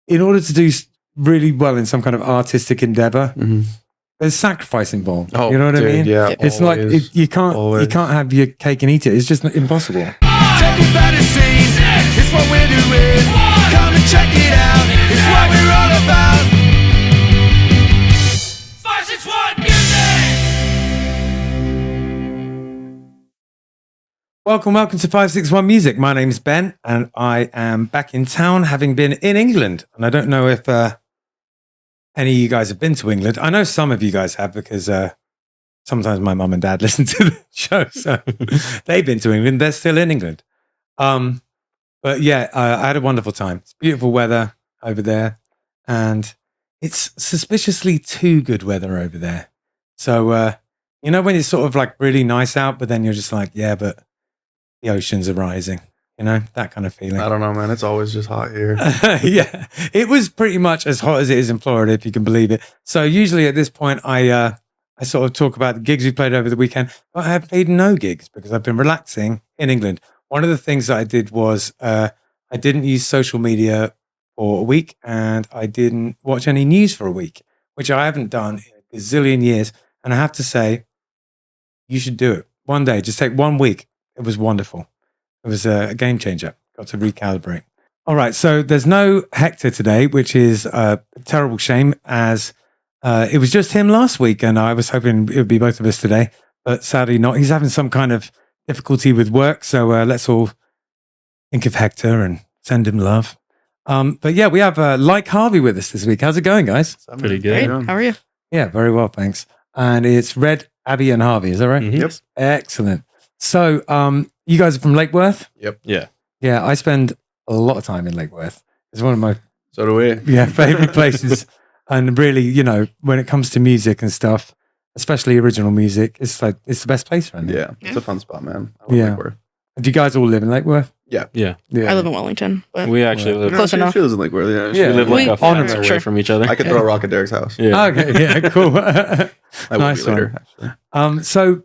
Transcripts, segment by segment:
in order to do really well in some kind of artistic endeavor, there's sacrifice involved. Oh, you know what I mean? Yeah, it's always, like you can't have your cake and eat it. It's just impossible. It's what we're doing. Come and check it out. It's what we're all about. 561 Music. Welcome to 561 Music. My name's Ben, and I am back in town, having been in England. And I don't know if any of you guys have been to England. I know some of you guys have because sometimes my mum and dad listen to the show, so they've been to England. They're still in England. But yeah, I had a wonderful time. It's beautiful weather over there, and it's suspiciously too good weather over there. So, you know, when it's sort of like really nice out, but then you're just like, yeah, but the oceans are rising, you know, that kind of feeling. I don't know, man. It's always just hot here. Yeah, it was pretty much as hot as it is in Florida, if you can believe it. So usually at this point, I sort of talk about the gigs we played over the weekend, but I have played no gigs because I've been relaxing in England. One of the things that I did was I didn't use social media for a week, and I didn't watch any news for a week, which I haven't done in a gazillion years. And I have to say, you should do it one day. Just take 1 week. It was wonderful. It was a game changer. Got to recalibrate. All right, so there's no Hector today, which is a terrible shame, as it was just him last week, and I was hoping it would be both of us today, but sadly not. He's having some kind of difficulty with work, so let's all think of Hector and send him love. But yeah, we have Like Harvey with us this week. How's it going, guys? Pretty good. Great. How are you? Yeah, very well, thanks. And it's Red, Abby, and Harvey. Is that right? Mm-hmm. Yep. Excellent. So you guys are from Lake Worth? Yep. Yeah. Yeah, I spend a lot of time in Lake Worth. It's one of my So do we. favorite places. And really, you know, when it comes to music and stuff, especially original music, it's like it's the best place around there. Yeah. It's a fun spot, man. I love Yeah. Lake Worth. Do you guys all live in Lake Worth? Yeah. Yeah. I live in Wellington. But We actually live. Close enough. She lives in Lake Worth. Yeah. Yeah. We live like We- a 5 minutes Sure. away from each other. I could throw a rock at Derek's house. Yeah. Okay, yeah, cool. I will Nice be later, one. actually. So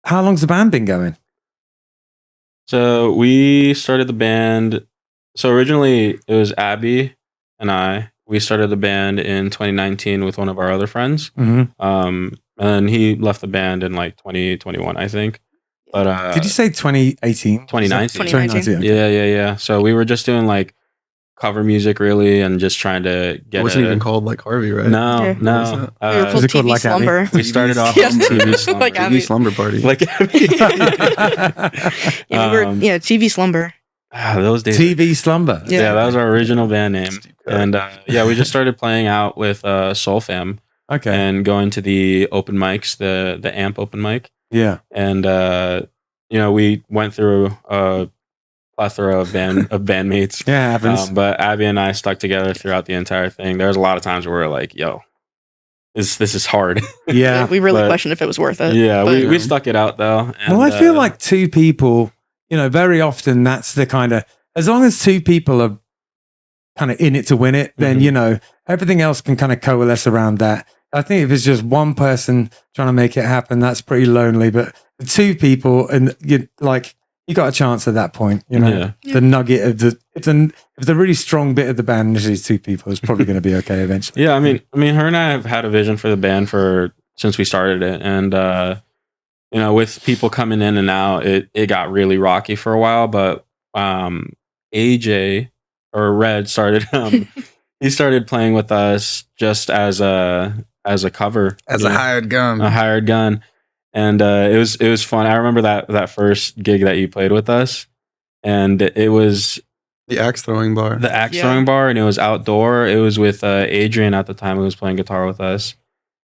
how long's the band been going? So we started the band. So originally it was Abby and I. We started the band in 2019 with one of our other friends. Mm-hmm. And he left the band in like 2021, I think. But Did you say 2018? 2019? 2019. okay. Yeah. So we were just doing like cover music really, and just trying to It get wasn't a- even called Like Harvey, right? No, Yeah. What no. was we were Uh, called Is it called TV Like Abby? Slumber. we started off Yeah. on TV Slumber. Like TV Abby. slumber party. Like Yeah, we were TV Slumber. those days. TV Slumber. Yeah, that was our original band name. Steve Cut. And yeah, we just started playing out with Soul Fam Okay. and going to the open mics, the AMP open mic. Yeah. And you know, we went through a plethora of bandmates. Yeah, it happens. But Abby and I stuck together throughout the entire thing. There was a lot of times where we were like, yo, this is hard. yeah. We really but- questioned if it was worth it. Yeah, But- we stuck it out though. And, Well, I feel like two people, you know, very often that's the kind of, as long as two people are kind of in it to win it, then, Mhm. you know, everything else can kind of coalesce around that. I think if it's just one person trying to make it happen, that's pretty lonely. But the two people, and you got a chance at that point, you know, Yeah. the nugget of if the really strong bit of the band is these two people, it's probably going to be okay eventually. Yeah, I mean, her and I have had a vision for the band since we started it, and you know, with people coming in and out, it got really rocky for a while. But AJ or Red started he started playing with us just as a cover, As you a know, hired gun. a hired gun, and it was fun. I remember that first gig that you played with us, and it was The axe throwing bar. the axe Yeah. throwing bar, and it was outdoor. It was with Adrian at the time, who was playing guitar with us,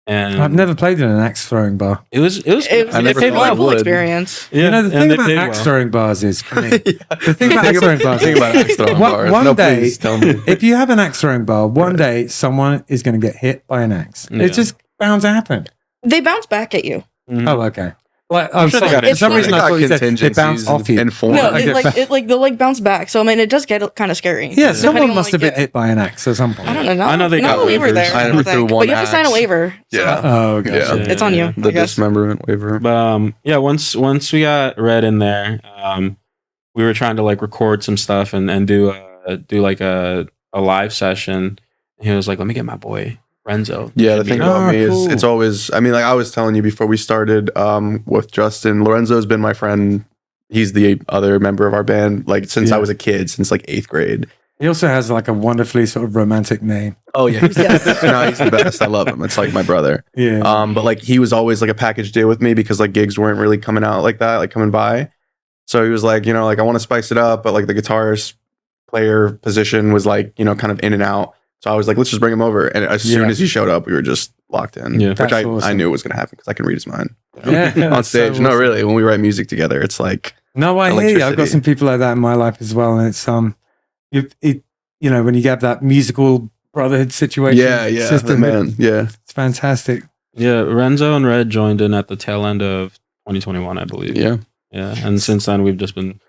and I've never played in an axe throwing bar. It was. It I never paid thought I well full would. experience. Yeah, You know, the and thing they about paid axe well. throwing bars is, for me, Yeah. the thing about axe throwing bars Think about axe throwing One- bars. one No, day- please tell me. if you have an axe throwing bar, one day someone is going to get hit by an axe. Yeah. It's just bound to happen. They bounce back at you. Mhm. Oh, okay. Like, I'm sure they sorry. got For some insurance. reason, I They got thought you said they bounce contingencies off you. and form. No, Okay. they'll like bounce back. So I mean, it does get kind of scary. Yeah, Depending someone on, must have like, been hit by an axe at some point. I don't know. I know they got we were waivers. there. I I never don't threw think. one But you have to sign a axe. waiver. so Yeah. Oh, gotcha. Yeah. It's on you. Yeah. The I guess. dismemberment waiver. But yeah, once we got Red in there, we were trying to like record some stuff and do like a a live session. And he was like, "Let me get my boy Renzo." Yeah, the Should be thing here." about me cool. is it's always, I mean, like I was telling you before we started with Justin, Lorenzo's been my friend. He's the other member of our band, like since I Yeah. was a kid, since like 8th grade. He also has like a wonderfully sort of romantic name. Oh yeah, Yes. no, he's the best. I love him. It's like my brother. Yeah. But like he was always like a package deal with me because like gigs weren't really coming out like that, like coming by. So he was like, you know, like I want to spice it up, but like the guitarist player position was like, you know, kind of in and out. So I was like, let's just bring him over. And as soon Yeah. as he showed up, we were just locked in. Yeah. Which That's I awesome. knew was gonna happen because I can read his mind. Yeah, On that's so stage. No, awesome. really, when we write music together, it's like No, I hear you. I've got electricity. some people like that in my life as well, and it's you know, when you get that musical brotherhood situation, system, man. Yeah. it's fantastic. Yeah, Renzo and Red joined in at the tail end of 2021, I believe. Yeah. Yeah, and since then we've just been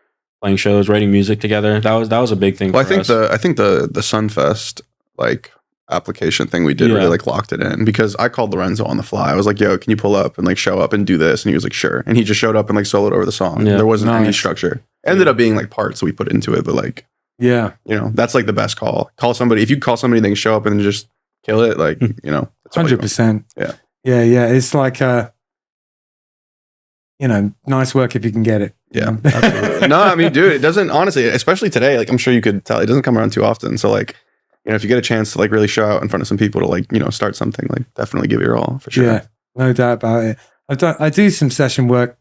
playing shows, writing music together. That was a big thing. Well, for us. I think the Sunfest like application thing we did Yeah. really like locked it in because I called Lorenzo on the fly. I was like, "Yo, can you pull up and like show up and do this?" And he was like, "Sure." And he just showed up and like soloed over the song. Yeah. There wasn't any Nice. structure. Ended up being like parts we put into it, but like Yeah, you know, that's like the best call. Call somebody if you call somebody, they can show up and just kill it. Like you know, that's all you want. 100%. Yeah. yeah. It's like you know, nice work if you can get it. you Yeah, know? absolutely. No, I mean, dude, it doesn't honestly, especially today. Like, I'm sure you could tell, it doesn't come around too often. So, like, you know, if you get a chance to like really show out in front of some people to like, you know, start something, like, definitely give it your all for sure. Yeah, no doubt about it. I do some session work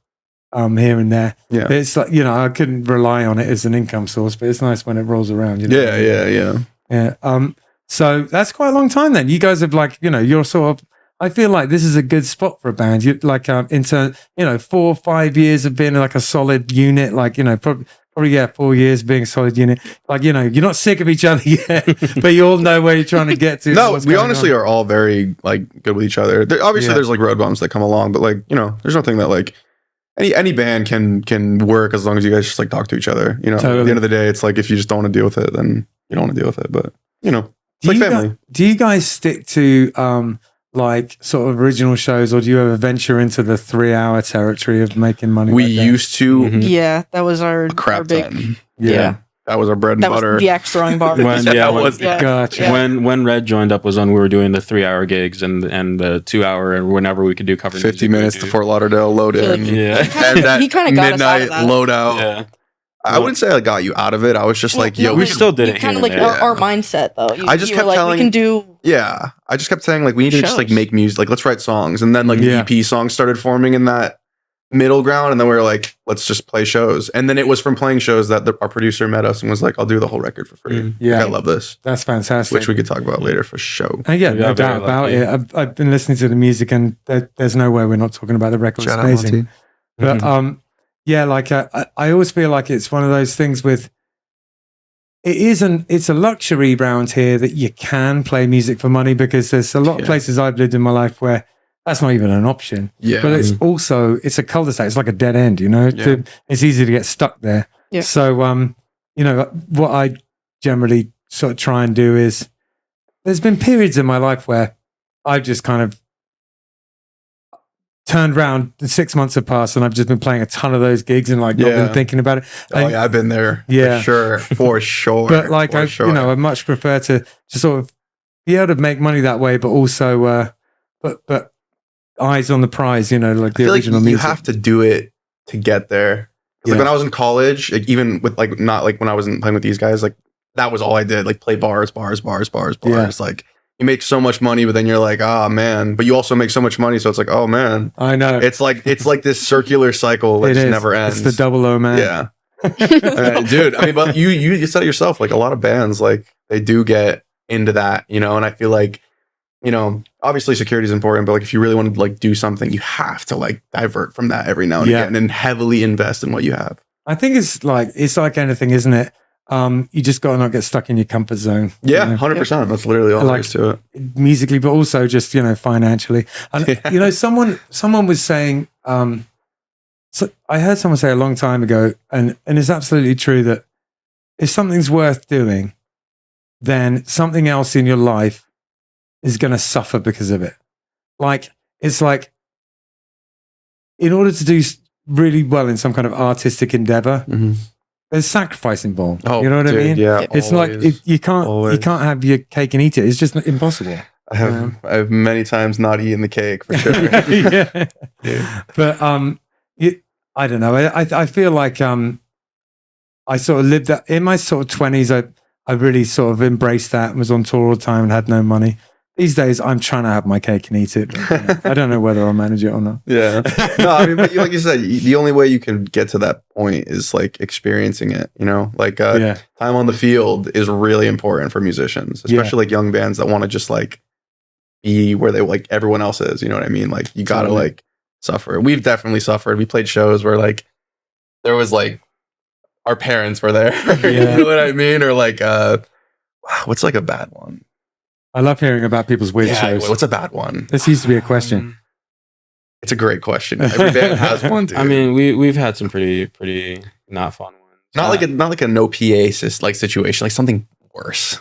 here and there. Yeah. But it's like, you know, I couldn't rely on it as an income source, but it's nice when it rolls around. You know? Yeah. Yeah. So that's quite a long time then. You guys have like, you know, you're sort of, I feel like this is a good spot for a band. You like, into, you know, 4 or 5 years of being like a solid unit, like, you know, probably 4 years being a solid unit. Like, you know, you're not sick of each other yet, but you all know where you're trying to get to. No, we honestly are all very like good with each other. Obviously, Yeah. there's like road bumps that come along, but like, you know, there's nothing that like any band can work as long as you guys just like talk to each other. You know, at Totally. the end of the day, it's like if you just don't want to deal with it, then you don't want to deal with it. But you know, it's like family. Do you guys stick to like sort of original shows, or do you ever venture into the 3-hour territory of making money? We like that? used to Mhm. Yeah, that was our, a crap our big. ton. Yeah. That was our bread and That was butter. the axe throwing bar. When- Yeah, yeah, that when- was the Yeah. Gotcha. Yeah. When Red joined up was when we were doing the 3-hour gigs and the 2-hour and whenever we could do cover 50 music, we minutes would to do. Fort Lauderdale load I feel in. like Yeah. And that he kind of got us out midnight of that. load out. Yeah. I wouldn't say I got you out of it. I was just like, No, yo, we we like, still did you it kind of here like and there. our mindset though. I just you kept were like, telling- we can do. yeah. I just kept saying like we need to just like Shows. make music. Like let's write songs. And then like Yeah. the EP songs started forming in that middle ground. And then we were like, let's just play shows. And then it was from playing shows that our producer met us and was like, I'll do the whole record for free. Mhm. Yeah. Like, I love this. That's fantastic. Which we could talk about later for show. And yeah, We no are very doubt about lucky. it. I've been listening to the music, and there's no way we're not talking about the record. It's Shout out, amazing. Monty. But yeah, like I always feel like it's one of those things with it's a luxury round here that you can play music for money, because there's a lot of Yeah. places I've lived in my life where that's not even an option. Yeah. But it's also it's a cul-de-sac. It's like a dead end, you know. Yeah. It's easy to get stuck there. Yeah. So you know, what I generally sort of try and do is there's been periods in my life where I've just kind of turned around, 6 months have passed, and I've just been playing a ton of those gigs and like not Yeah. been thinking about it. Oh yeah, I've been there. Yeah. For sure. For sure. But like For you know, I much prefer to sort of be able to make money that way, but also but eyes on the prize, you know, like I the feel like original you music. have to do it to get there. 'Cause, like Yeah. when I was in college, like even with like not like when I wasn't playing with these guys, like that was all I did, like play bars. Yeah. Like you make so much money, but then you're like, oh man, but you also make so much money, so it's like, oh man, I know. it's like this circular cycle that It just is. never ends. It's the double O man. Yeah, dude. I mean, but you said it yourself. Like a lot of bands, like they do get into that, you know. And I feel like, you know, obviously security is important, but like if you really want to like do something, you have to like divert from that every now and Yeah. again and heavily invest in what you have. I think it's like anything, isn't it? You just got to not get stuck in your comfort zone. Yeah, you know, 100%. That's literally all there Like- is to it. musically, but also just, you know, financially. And Yeah. you know, someone was saying, so I heard someone say a long time ago, and it's absolutely true, that if something's worth doing, then something else in your life is going to suffer because of it. Like, it's like, in order to do really well in some kind of artistic endeavor, there's sacrifice involved. Oh, you know what I dude, mean? Yeah, It's like always. you always. can't have your cake and eat it. It's just impossible. I have many times not eaten the cake for sure. Yeah. Dude. But I don't know. I feel like I sort of lived that in my sort of 20s. I really sort of embraced that and was on tour all the time and had no money. These days, I'm trying to have my cake and eat it. But, I don't know whether I'll manage it or not. Yeah. No, I mean, but like you said, the only way you can get to that point is like experiencing it, you know? Like Yeah. time on the field is really important for musicians, especially like young bands that want to just like be where they like everyone else is, you know what I mean? Like you gotta Totally. like suffer. We've definitely suffered. We played shows where like there was like our parents were there. Yeah. You know what I mean? Or like what's like a bad one? I love hearing about people's weird Yeah, shows. what's a bad one? This used to be a question. It's a great question. Every band has one, dude. I mean, we've had some pretty not fun ones. not like a no PA like situation, like something worse.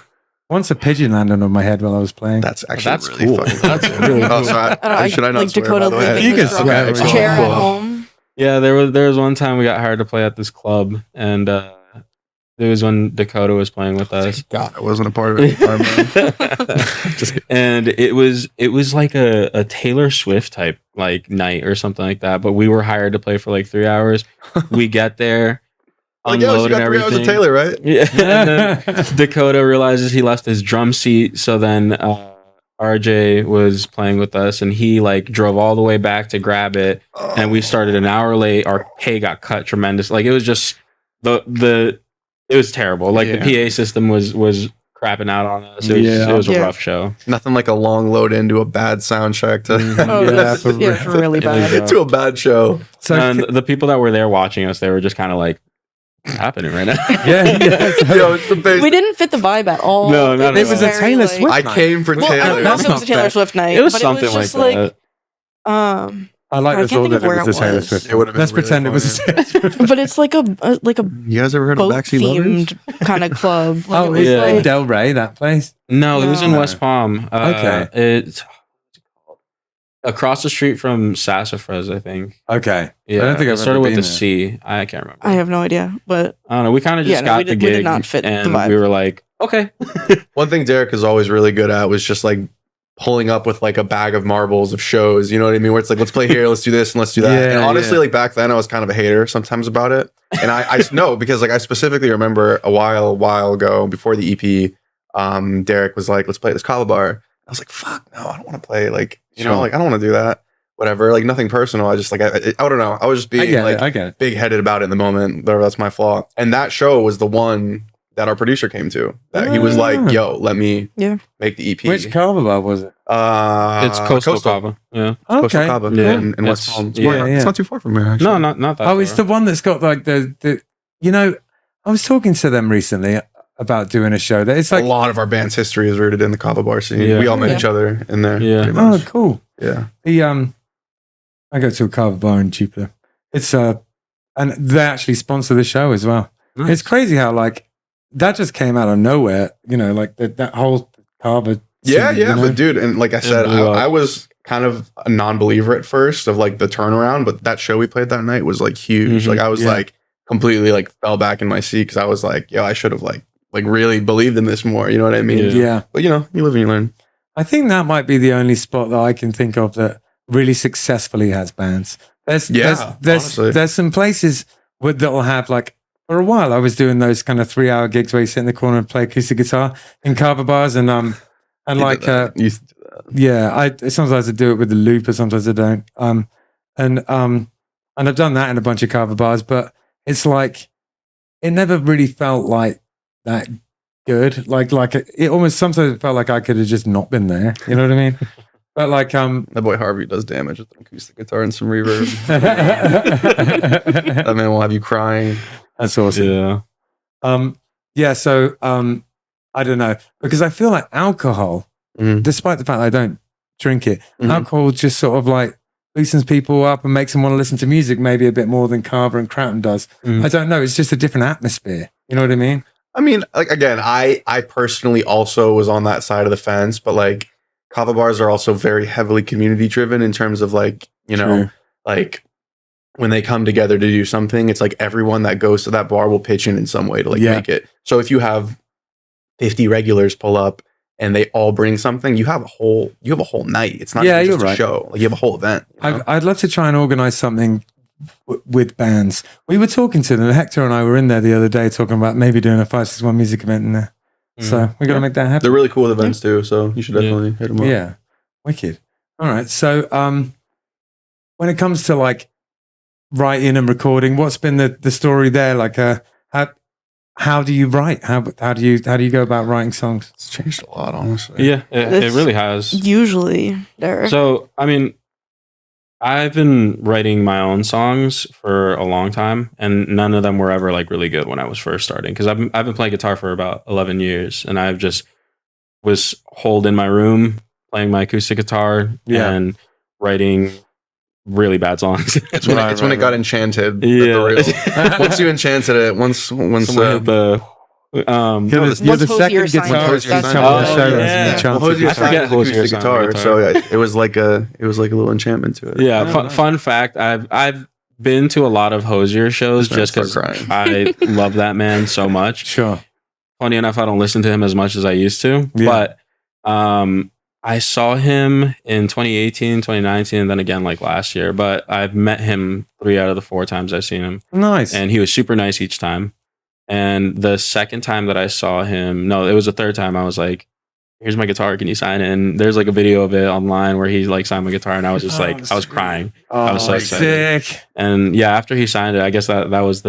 Once a pigeon landed on my head while I was playing. That's actually That's really cool. fucking That's cool. really Oh, sorry. Should I not like swear, Dakota by the way? leaving You can his swear. rocking Okay, chair at cool. home. Yeah, there was one time we got hired to play at this club, and there was when Dakota was playing with us. God, I wasn't a part of it. Just kidding. And it was like a Taylor Swift type like night or something like that. But we were hired to play for like 3 hours. We get there, Like, yeah, you unload got and 3 hours everything. of Taylor, right? Yeah. And then Dakota realizes he left his drum seat, so then RJ was playing with us, and he like drove all the way back to grab it, and we started an hour late. Our pay got cut tremendous. Like it was just it was terrible. Like the PA system was crapping out on us. It was a Yeah. rough show. Nothing like a long load into a bad sound check to Oh, Yeah, it's, for yeah, it's real. really bad. to a bad show. So And the people that were there watching us, they were just kind of like, "What's happening right now?" yeah. Yo, it's the base. We didn't fit the vibe at all. No, not It was a very, Taylor like- Swift. I came for Well, I Taylor. don't know if That's it was a not Taylor fair. Swift night. It was but something it was like just that. I like I this can't all think that of it where was it a Taylor was. Swift. It would've been Let's really pretend it was a funny. Taylor Swift. but it's like a You guys ever heard of boat Backseat Lovers? themed kind of club. Like, Oh, it was it's yeah. in like, Del Rey, that place. No, it was in No. West Palm. Okay. It's across the street from Sassafras, I think. Okay. Yeah, I don't think it I've started ever with been a there. C. I can't remember. I have no idea, but I don't know. We kind of just Yeah, no, got we the did- we did gig, not fit the and vibe. we were like, okay. One thing Derek is always really good at was just like pulling up with like a bag of marbles of shows. You know what I mean? Where it's like, let's play here, let's do this, and let's do that. Yeah, and honestly, yeah. like back then, I was kind of a hater sometimes about it. And I know because like I specifically remember a while ago before the EP, Derek was like, let's play this kava bar. I was like, fuck no, I don't want to play. Like, you know, Sure. like I don't want to do that. Whatever. Like nothing personal. I just like I don't know. I was just I being get like it. I get it. big headed about it in the moment. That's my flaw. And that show was the one that our producer came to. That he was Ah. like, "Yo, let me make the EP." Which Carver bar was it? It's Coastal Kava. Yeah. Coastal Okay. Kava Yeah. in West It's- Palm. It's, yeah, not, yeah. it's not too far from here. Actually. No, not that. Oh, it's the far. one that's got like the you know, I was talking to them recently about doing a show that it's a like, lot of our band's history is rooted in the Kava bar scene. Yeah. We all met Yeah. each other in there. Yeah. pretty oh, much. cool. Yeah. The I go to a Carver bar in Jupiter. It's and they actually sponsor the show as well. Nice. It's crazy how like that just came out of nowhere. You know, like that whole Carver. Yeah, scene, yeah. you know? But dude, and like I said, blew up. I was kind of a non-believer at first of like the turnaround, but that show we played that night was like huge. Mhm. Like I was Yeah. like completely like fell back in my seat because I was like, yo, I should have like really believed in this more. You know what I mean? Yeah. Yeah. But you know, you live and you learn. I think that might be the only spot that I can think of that really successfully has bands. Yeah, honestly. There's some places that'll have like, for a while I was doing those kind of 3-hour gigs where you sit in the corner and play acoustic guitar in Carver bars and like You used to do that. yeah, sometimes I do it with the loop or sometimes I don't. And I've done that in a bunch of Carver bars, but it's like it never really felt like that good. Like it almost sometimes it felt like I could have just not been there. You know what I mean? But like That boy Harvey does damage with an acoustic guitar and some reverb. That that's man will have you crying. awesome. Yeah. Yeah, so I don't know, because I feel like alcohol, Mhm. despite the fact I don't drink it, Mhm. alcohol just sort of like loosens people up and makes them want to listen to music maybe a bit more than Carver and Croughton does. Mm. I don't know. It's just a different atmosphere. You know what I mean? I mean, like again, I personally also was on that side of the fence, but like kava bars are also very heavily community driven in terms of like, you know, True. like when they come together to do something, it's like everyone that goes to that bar will pitch in some way to like make it. So if you have 50 regulars pull up and they all bring something, you have a whole night. It's not even just a show. Like you have a whole event. You know? I'd love to try and organize something with bands. We were talking to them. Hector and I were in there the other day talking about maybe doing a 561 music event in there. So we're gonna make that happen. They're really cool with events too. So you should definitely hit them up. Yeah, wicked. All right. So when it comes to like writing and recording, what's been the story there? Like how do you write? How do you go about writing songs? It's changed a lot, honestly. Yeah, it really has. Usually there. So, I mean, I've been writing my own songs for a long time, and none of them were ever like really good when I was first starting. Because I've been playing guitar for about 11 years, and I've just was holed in my room playing my acoustic guitar and writing really bad songs. It's when it got enchanted. Yeah. Once you enchanted it, once the You're the second guitarist on the show. I forget acoustic guitar, so it was like a little enchantment to it. Yeah. Fun fact: I've been to a lot of Hosier shows just because I love that man so much. Sure. Funny enough, I don't listen to him as much as I used to, but I saw him in 2018, 2019, and then again like last year. But I've met him 3 out of the 4 times I've seen him. Nice. And he was super nice each time. And the second time that I saw him, no, it was the third time, I was like, here's my guitar, can you sign it? And there's like a video of it online where he like signed my guitar, and I was just I was crying. I was so excited. Sick. And yeah, after he signed it, I guess that was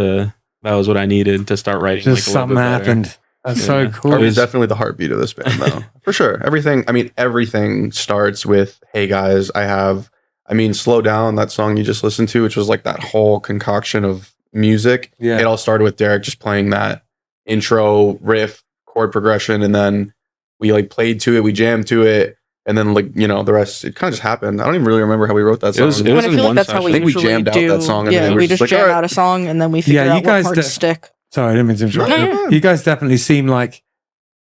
what I needed to start writing. Just like something happened. That's so cool. Harvey's definitely the heartbeat of this band, though. For sure. Everything starts with, hey guys, Slow Down, that song you just listened to, which was like that whole concoction of music. Yeah. It all started with Derek just playing that intro riff, chord progression, and then we like played to it, we jammed to it, and then like, the rest, it kind of just happened. I don't even really remember how we wrote that song. It was I feel like that's how we usually jammed out that song. And then we just jam out a song and then we figure out what parts stick. Sorry, I didn't mean to interrupt. No. You guys definitely seem like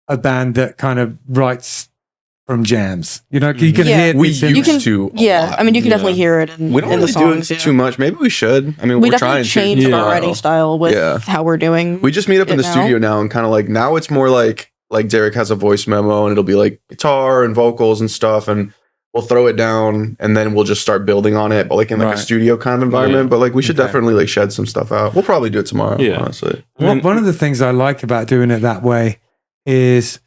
a band that kind of writes from jams. You can hear we used to. Yeah, I mean, you can definitely hear it in, we don't in really the songs. Do it too much. Maybe we should. I mean, we we're trying to change our writing style with how we're doing. We just meet up in the studio now and kind of like, now it's more like Derek has a voice memo and it'll be like guitar and vocals and stuff, and we'll throw it down and then we'll just start building on it, but like in like a studio kind of environment. But like we should definitely like shed some stuff out. We'll probably do it tomorrow, honestly. Well, one of the things I like about doing it that way is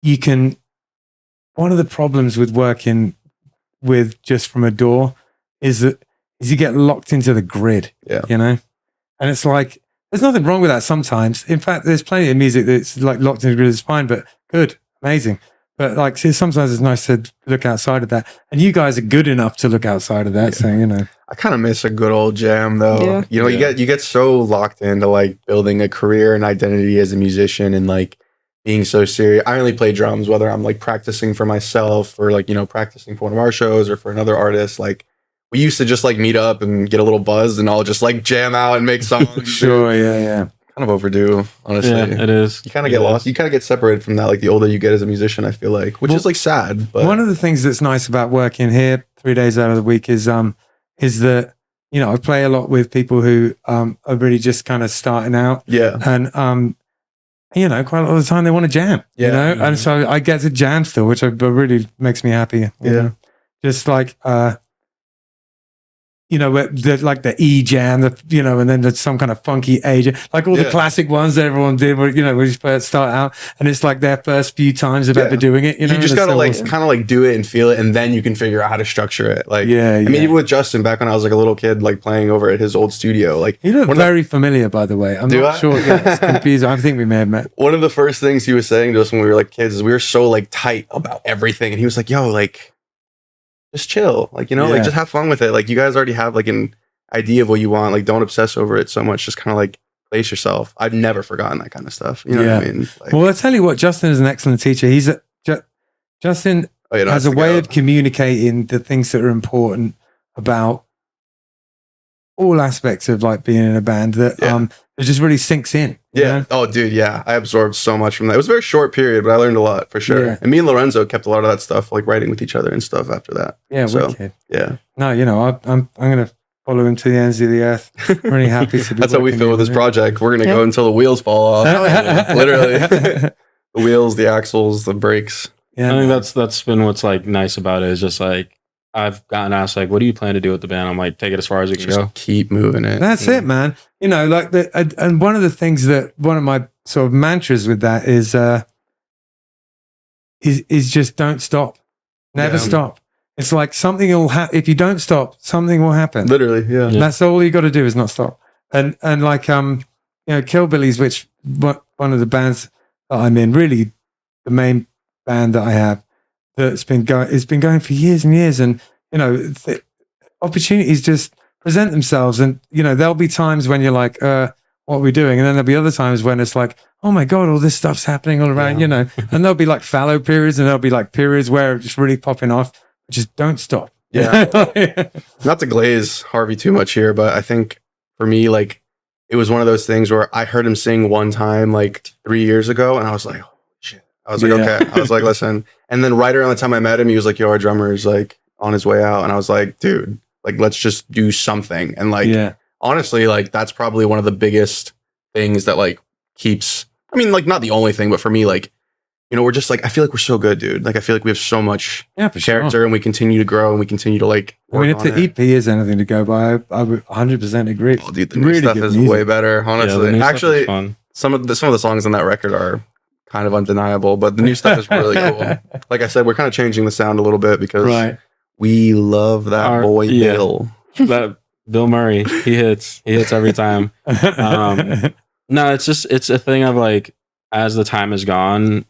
one of the problems with working with just from a DAW is you get locked into the grid, and it's like, there's nothing wrong with that sometimes. In fact, there's plenty of music that's like locked in the grid is fine, but good, amazing. But like, sometimes it's nice to look outside of that. And you guys are good enough to look outside of that. So, I kind of miss a good old jam though. Yeah. You get so locked into like building a career and identity as a musician and like being so serious. I only play drums, whether I'm like practicing for myself or like, practicing for one of our shows or for another artist. Like we used to just like meet up and get a little buzzed and all just like jam out and make songs. Sure. Yeah. Kind of overdue, honestly. Yeah, it is. You kind of get lost. You kind of get separated from that, like the older you get as a musician, I feel like, which is like sad. But one of the things that's nice about working here 3 days out of the week is that, I play a lot with people who are really just kind of starting out. Yeah. And, quite a lot of the time they want to jam, and so I get to jam still, which really makes me happy. You know? Just like, like the E jam, and then there's some kind of funky A jam, like all the classic ones that everyone did, where, we just start out and it's like their first few times of ever doing it. You just gotta kind of like do it and feel it, and then you can figure out how to structure it. Like, I mean, even with Justin, back when I was like a little kid, like playing over at his old studio, like you look very familiar, by the way. I'm not sure. It's confusing. I think we may have met. One of the first things he was saying to us when we were like kids is we were so like tight about everything, and he was like, "Yo, like, just chill, like, like just have fun with it. Like you guys already have like an idea of what you want. Like don't obsess over it so much. Just kind of like place yourself." I've never forgotten that kind of stuff. You know what I mean? Like, well, I'll tell you what, Justin is an excellent teacher. Justin has a way of communicating the things that are important about all aspects of like being in a band that it just really sinks in. Yeah. Oh, dude. Yeah. I absorbed so much from that. It was a very short period, but I learned a lot for sure. Yeah. And me and Lorenzo kept a lot of that stuff, like writing with each other and stuff after that. Yeah. Wicked. Yeah. No, I'm going to follow him to the ends of the earth. Really happy to be That's how we feel with this project. We're going to go until the wheels fall off. Literally. The wheels, the axles, the brakes. Yeah, I think that's been what's like nice about it is just like I've gotten asked like, what do you plan to do with the band? I'm like, take it as far as we can go. Keep moving it. That's it, man. You know, like and one of the things that one of my sort of mantras with that is just don't stop. Never stop. It's like something will happen. If you don't stop, something will happen. Literally, yeah. That's all you got to do is not stop. And like you know, Killbillies, which one of the bands that I'm in, really the main band that I have that's been going, it's been going for years and years, and you know, opportunities just present themselves, and you know, there'll be times when you're like, what are we doing? And then there'll be other times when it's like, oh my God, all this stuff's happening all around, you know, and there'll be like fallow periods and there'll be like periods where it's just really popping off. Just don't stop. Yeah. Not to glaze Harvey too much here, but I think for me, like, it was one of those things where I heard him sing one time, like 3 years ago, and I was like, oh, shit. I was like, okay. I was like, listen. And then right around the time I met him, he was like, yo, our drummer is like on his way out. And I was like, dude, like, let's just do something. And like, honestly, like, that's probably one of the biggest things that like keeps, I mean, like, not the only thing, but for me, like, you know, we're just like, I feel like we're so good, dude. Like, I feel like we have so much character and we continue to grow and we continue to like, I mean, if the EP is anything to go by, I would 100% agree. Oh, dude, the new stuff is way better, honestly. Actually, some of the songs on that record are kind of undeniable, but the new stuff is really cool. Like I said, we're kind of changing the sound a little bit because we love that boy, Bill. That Bill Murray, he hits every time. No, it's a thing of like, as the time has gone,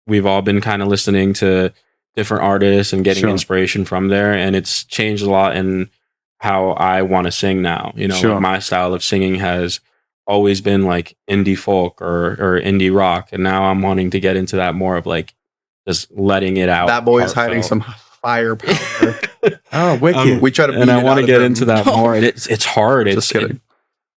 we've all been kind of listening to different artists and getting inspiration from there. And it's changed a lot in how I want to sing now. You know, like my style of singing has always been like indie folk or indie rock. And now I'm wanting to get into that more of like just letting it out. That boy is hiding some firepower. Oh, wicked. We try to, and I want to get into that more. And it's hard. Just kidding.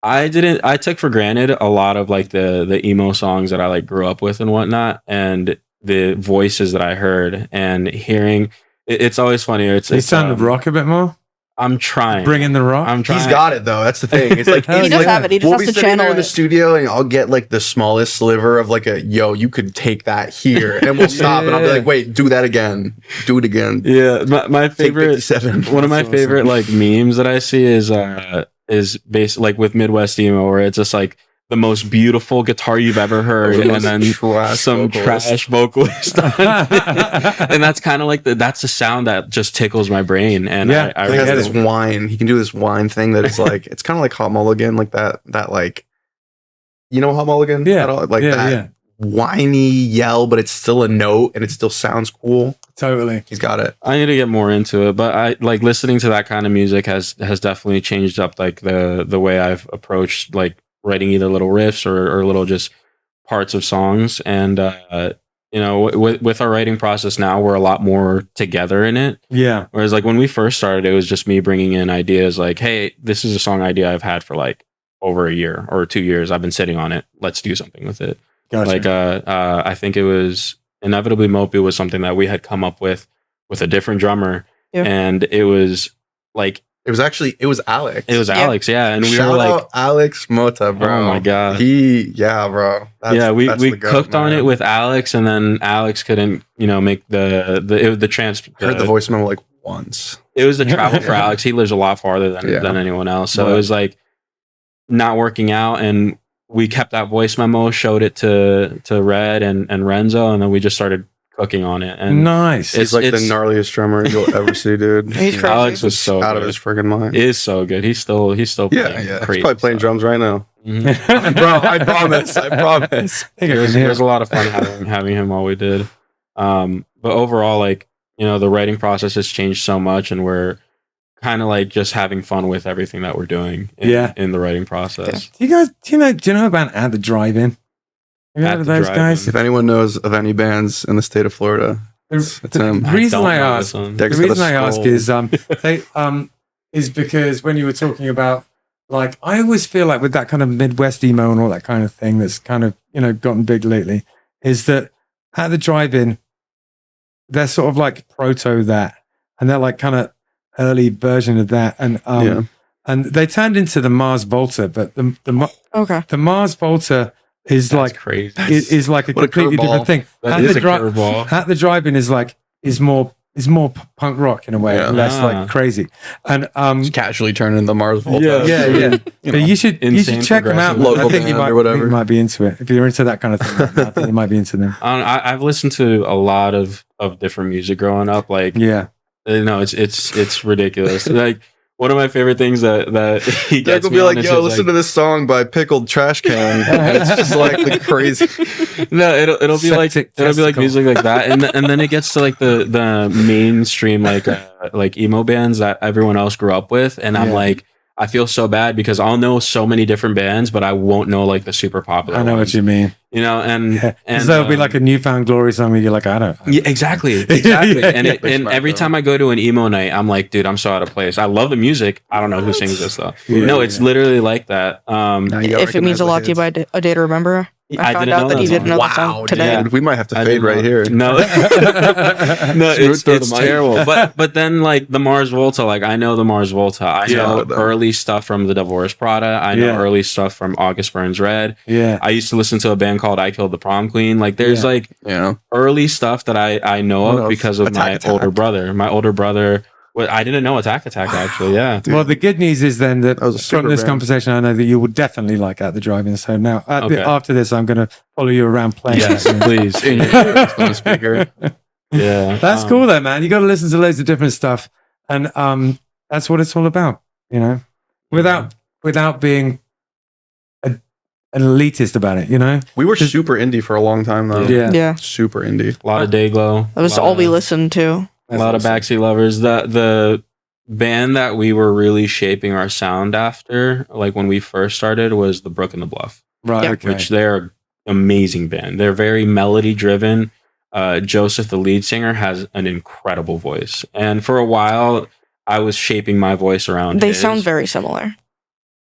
I took for granted a lot of like the emo songs that I like grew up with and whatnot, and the voices that I heard and hearing. It's always funny. It's sounded rock a bit more. I'm trying. Bring in the rock. I'm trying. He's got it though. That's the thing. It's like he does have it. He just has to channel it in the studio, and I'll get like the smallest sliver of like a yo. You could take that here, and we'll stop, and I'll be like, wait, do that again. Do it again. Yeah, my favorite. One of my favorite like memes that I see is based like with Midwest emo, where it's just like the most beautiful guitar you've ever heard, and then some trash vocalist. And that's kind of like that's the sound that just tickles my brain. And I he has this whine. He can do this whine thing that it's like it's kind of like Hot Mulligan, like that like, you know, Hot Mulligan, that whiny yell, but it's still a note and it still sounds cool. Totally. He's got it. I need to get more into it, but I like listening to that kind of music has definitely changed up like the way I've approached like writing either little riffs or little just parts of songs. And you know, with our writing process now, we're a lot more together in it. Yeah. Whereas like when we first started, it was just me bringing in ideas like, hey, this is a song idea I've had for like over a year or 2 years. I've been sitting on it. Let's do something with it. Gotcha. Like I think it was Inevitably Mopey was something that we had come up with a different drummer. Yeah. And it was like it was Alex. It was Alex, yeah. And we were like Alex Mota, bro. Oh my god. Bro. We cooked on it with Alex, and then Alex couldn't, you know, make the transfer. I heard the voice memo like once. It was the travel for Alex. He lives a lot farther than anyone else. So it was like not working out, and we kept that voice memo, showed it to Red and Renzo, and then we just started cooking on it. And nice. He's like the gnarliest drummer you'll ever see, dude. Alex was so out of his friggin' mind. He is so good. He's still playing. He's probably playing drums right now. Mm-hmm. Bro, I promise. It was a lot of fun having him while we did. But overall, like, you know, the writing process has changed so much, and we're kind of like just having fun with everything that we're doing in the writing process. Do you know about At the Drive-In? Have you heard of those guys? If anyone knows of any bands in the state of Florida, the reason I ask is because when you were talking about, like, I always feel like with that kind of Midwest emo and all that kind of thing that's kind of, you know, gotten big lately, is that At the Drive-In, they're sort of like proto that, and they're like kind of early version of that, and and they turned into the Mars Volta, but the Mars Volta is That's like crazy. Is like a completely different thing. That is a curveball. At the drive-in is more punk rock in a way, less like crazy, and Just casually turn into the Mars Volta. yeah. But you should check them out. Local I think you band or whatever. might be into it if you're into that kind of thing. I think you might be into them. I've listened to a lot of different music growing up. Like, it's ridiculous. Like, one of my favorite things that he gets will me be on like, is yo, listen to this song by Pickled Trash Can. And it's just like the crazy. No, it'll be like music like that, and then it gets to like the mainstream like emo bands that everyone else grew up with, and I'm like, I feel so bad because I'll know so many different bands, but I won't know like the super popular. I know ones. what you mean. You know, and there'll be like a Newfound Glory song where you're like, I don't. Yeah, exactly. And every time I go to an emo night, I'm like, dude, I'm so out of place. I love the music. I don't know who sings this though. No, it's literally like that. If it means a lot to you by A Day to Remember. I found out that he did another song today. Dude, we might have to fade right here. No, it's terrible. But then like the Mars Volta, like I know the Mars Volta. I know early stuff from the Divorce Prada. I know early stuff from August Burns Red. Yeah, I used to listen to a band called I Killed the Prom Queen. Like there's early stuff that I know of because of my older brother. My older brother. Well, I didn't know Attack actually. Yeah. Well, the good news is then that from this band. conversation, I know that you will definitely like At the Drive-In. So now, after this, I'm going to follow you around playing. Yes, please. In your speaker. Yeah, that's cool though, man. You got to listen to loads of different stuff, and that's what it's all about. You know, without being an elitist about it. You know, we were super indie for a long time though. Yeah. Super indie. A lot of Dayglow. That was all we listened to. A lot of Backseat Lovers. The band that we were really shaping our sound after, like when we first started, was the Brook and the Bluff. Right. Yeah. Okay. Which they're an amazing band. They're very melody driven. Joseph, the lead singer, has an incredible voice. And for a while, I was shaping my voice around They his. sound very similar.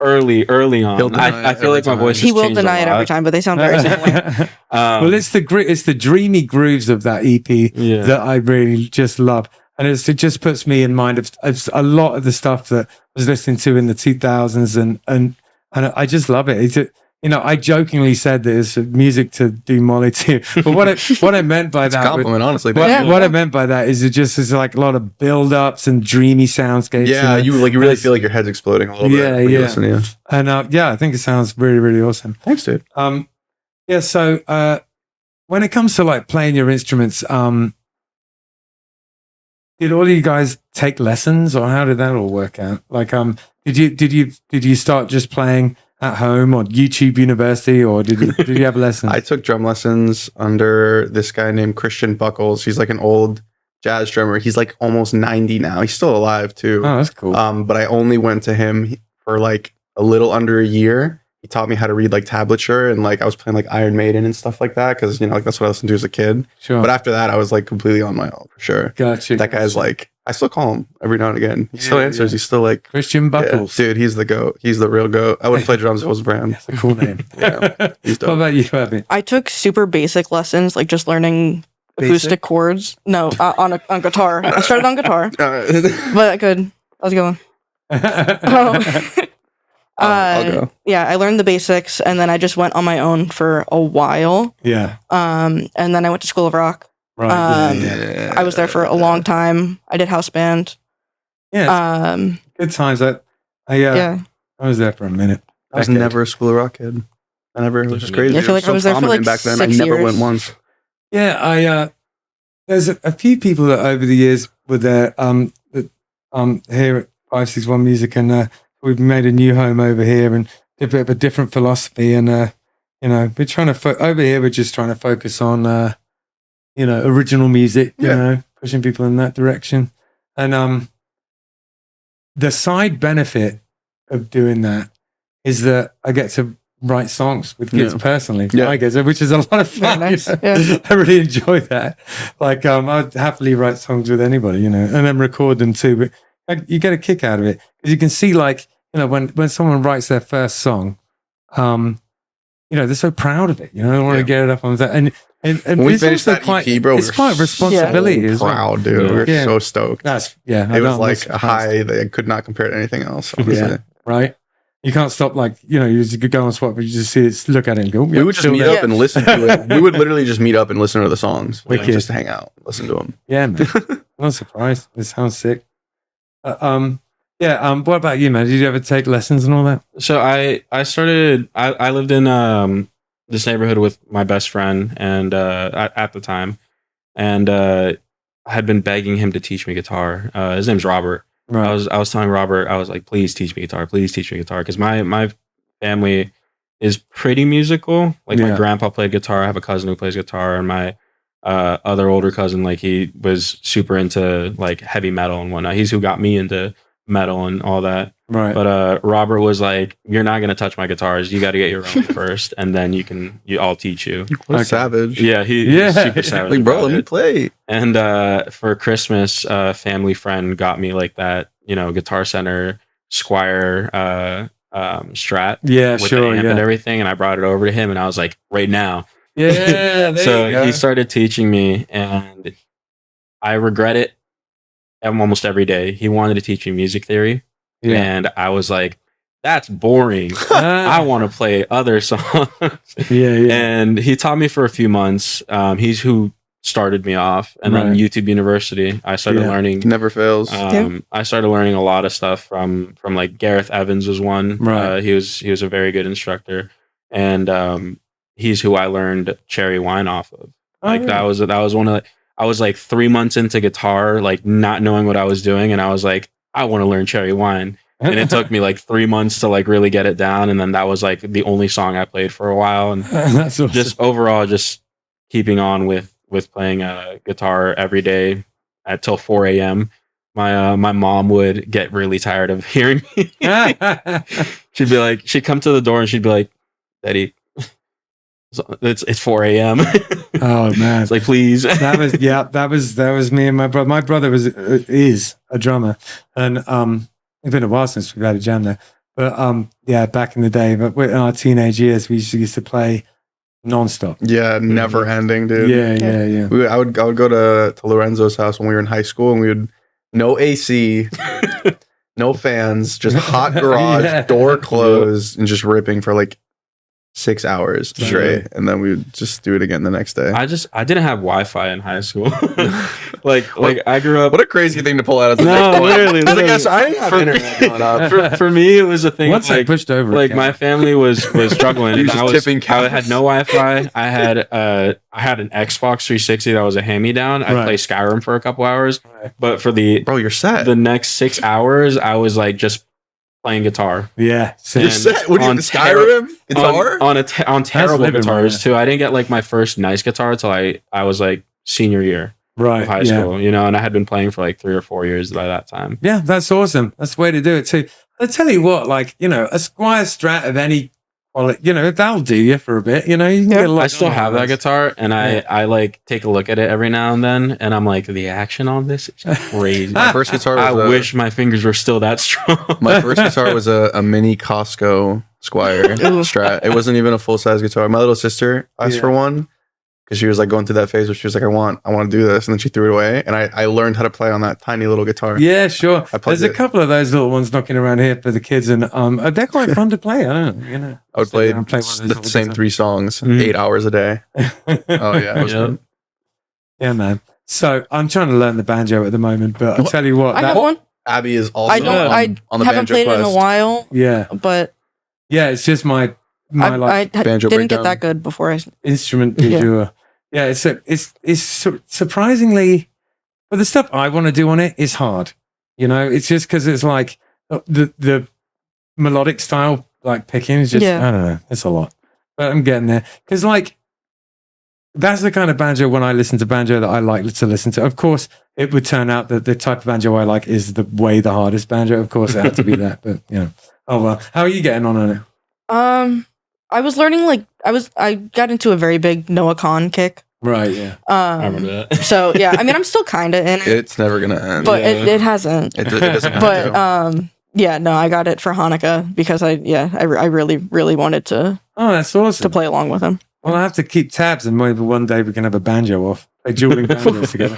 Early on. I feel like my voice He will deny it every time, but they sound very similar. Well, it's the dreamy grooves of that EP that I really just love, and it just puts me in mind of a lot of the stuff that I was listening to in the 2000s, and I just love it. I jokingly said that it's music to do Molly to, but what I meant by that, compliment, honestly. What I meant by that is it's like a lot of build-ups and dreamy soundscapes. Yeah, you really feel like your head's exploding a little bit. When you listen, and I think it sounds really, really awesome. Thanks, dude. So when it comes to like playing your instruments, did all of you guys take lessons, or how did that all work out? Like, did you start just playing at home or YouTube University, or did you have lessons? I took drum lessons under this guy named Christian Buckles. He's like an old jazz drummer. He's like almost 90 now. He's still alive too. Oh, that's cool. But I only went to him for like a little under a year. He taught me how to read like tablature, and like I was playing like Iron Maiden and stuff like that because like that's what I listened to as a kid. Sure. But after that, I was like completely on my own for sure. Gotcha. That guy's like, I still call him every now and again. He still answers. He's still like Christian Buckles. Dude, he's the goat. He's the real goat. I wouldn't play drums if it was Brown. That's a cool name. He's dope. What about you, Abby? I took super basic lessons, like just learning acoustic chords. No, on guitar. I started on guitar, but good. How's it going? I'll go. Yeah, I learned the basics, and then I just went on my own for a while. Yeah. And then I went to School of Rock. Right. I was there for a long time. I did house band. Yeah. Good times. I was there for a minute. I was never a School of Rock kid. It was just crazy. I feel like I was there for like back then. 6 I never years. went once. Yeah, there's a few people that over the years were there here at 561 Music, and we've made a new home over here and a bit of a different philosophy, and we're trying to over here we're just trying to focus on original music, pushing people in that direction, and the side benefit of doing that is that I get to write songs with kids personally, I guess, which is a lot of fun. Nice. I really enjoy that. Like, I'd happily write songs with anybody, and then record them too. But you get a kick out of it because you can see, like, when someone writes their first song, they're so proud of it. They want to get it up on that. And when we finished that EP, bro, it's quite a responsibility. So proud, dude. We were so stoked. It was like a high that I could not compare to anything else. Honestly. right? You can't stop, like, you just go on Spotify, you just see it, look at it and go, We would just meet up and listen to it. We would literally just meet up and listen to the songs. Like, Wicked. just hang out, listen to them. Yeah, man. I'm not surprised. It sounds sick. What about you, man? Did you ever take lessons and all that? So I lived in this neighborhood with my best friend and at the time, and I had been begging him to teach me guitar. His name's Robert. Right. I was telling Robert, I was like, please teach me guitar, because my family is pretty musical. Like my grandpa played guitar. I have a cousin who plays guitar, and my other older cousin, like, he was super into like heavy metal and whatnot. He's who got me into metal and all that. Right. But Robert was like, you're not gonna touch my guitars. You got to get your own first, and then I'll teach you. What a savage. Yeah, he's super savage. Like, bro, about let me it. play. And for Christmas, a family friend got me like that, Guitar Center Squire Strat. Yeah, with sure. the amp Yeah. and everything. And I brought it over to him, and I was like, right now. Yeah. So he started teaching me, and I regret it almost every day. He wanted to teach me music theory, and I was like, that's boring. I want to play other songs. Yeah. And he taught me for a few months. He's who started me off, and then YouTube University, I started learning. Never fails. I started learning a lot of stuff from like Gareth Evans was one. Right. He was a very good instructor, and he's who I learned cherry wine off of. Like that was one of I was like 3 months into guitar, like not knowing what I was doing, and I was like, I want to learn cherry wine. And it took me like 3 months to like really get it down, and then that was like the only song I played for a while, and That's awesome. just overall just keeping on with playing guitar every day till 4 a.m. My mom would get really tired of hearing me. She'd be like, she'd come to the door and she'd be like, Daddy, it's 4 a.m. Oh man, It's like, please. that was me and my brother. My brother is a drummer, and it's been a while since we've had a jam there. But back in the day, but in our teenage years, we used to play nonstop. Yeah, never ending, dude. Yeah. I would go to Lorenzo's house when we were in high school, and we would no AC, no fans, just hot garage, door closed, and just ripping for like 6 hours straight, and then we would just do it again the next day. I didn't have Wi-Fi in high school. like I grew up. What a crazy thing to pull out of the No, literally. I guess I didn't have internet growing up. For me, it was a thing. Once I pushed over, like my family was struggling. You And just I tipping I had no Wi-Fi. I had an Xbox 360 that was a hand-me-down. I played Skyrim for a couple hours, but for Bro, you're set. the next 6 hours, I was like just playing guitar. Yeah, You're And set. What do you on Skyrim? Guitar? on terrible living, guitars man. too. I didn't get like my first nice guitar till I was like senior year right. of high school, and I had been playing for like 3 or 4 years by that time. Yeah, that's awesome. That's the way to do it too. I tell you what, like, a Squire Strat of any quality, that'll do you for a bit. You can get a lot. I still have that guitar, and I like take a look at it every now and then, and I'm like, the action on this is crazy. My first guitar was I wish my fingers were still that strong. my first guitar was a mini Costco Squire Strat. It wasn't even a full size guitar. My little sister asked for one because she was like going through that phase where she was like, I want to do this, and then she threw it away, and I learned how to play on that tiny little guitar. Yeah, sure. I played There's a it. couple of those little ones knocking around here for the kids, and they're quite fun to play. I don't know, I would play Play one of those the little same guitars. 3 songs, Mhm. 8 hours a day. Oh yeah, it was Yeah. fun. Yeah, man. So I'm trying to learn the banjo at the moment, but I'll tell you what. I have one. Abby is also I don't. I on the haven't banjo played it in a quest. while, Yeah, but it's just my I banjo didn't get breakdown. that good before I. instrument du Yeah. jour. Yeah, it's surprisingly, but the stuff I want to do on it is hard. It's just because it's like the melodic style, like picking is just, Yeah. I don't know, it's a lot. But I'm getting there. Because like, that's the kind of banjo when I listen to banjo that I like to listen to. Of course, it would turn out that the type of banjo I like is the hardest banjo. Of course, it had to be that. But, oh well. How are you getting on it? I was learning I got into a very big Noah Kahn kick. Right, yeah. I remember that. So yeah, I mean, I'm still kind of in it, It's never gonna end. but Yeah. it hasn't. it doesn't have But to. yeah, no, I got it for Hanukkah because I really wanted to Oh, that's awesome. play along with him. Well, I have to keep tabs, and maybe one day we can have a banjo off, like dueling banjos together.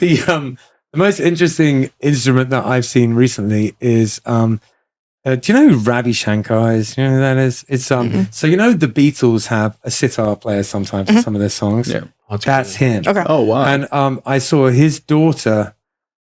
The most interesting instrument that I've seen recently is Do you know who Ravi Shankar is? You know who that is? It's So you know the Beatles have a sitar player sometimes in some of their songs. Yeah. That's him. Okay. Oh wow. And I saw his daughter,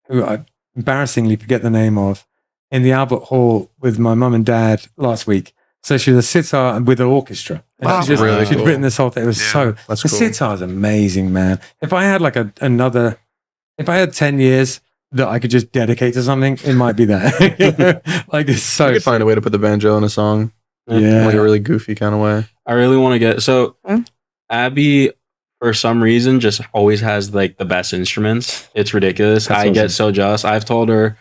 who I embarrassingly forget the name of, in the Albert Hall with my mum and dad last week. So she was a sitar with an orchestra. And Wow. she'd Really cool. written this whole thing. It was That's the cool. sitar is amazing, man. If I had like if I had 10 years that I could just dedicate to something, it might be that. Like it's so You could find a way to put the banjo in a song, yeah. like a really goofy kind of way. I really want to get so Hmm? Abby for some reason just always has like the best instruments. It's ridiculous. That's I awesome. get so jealous. I've told her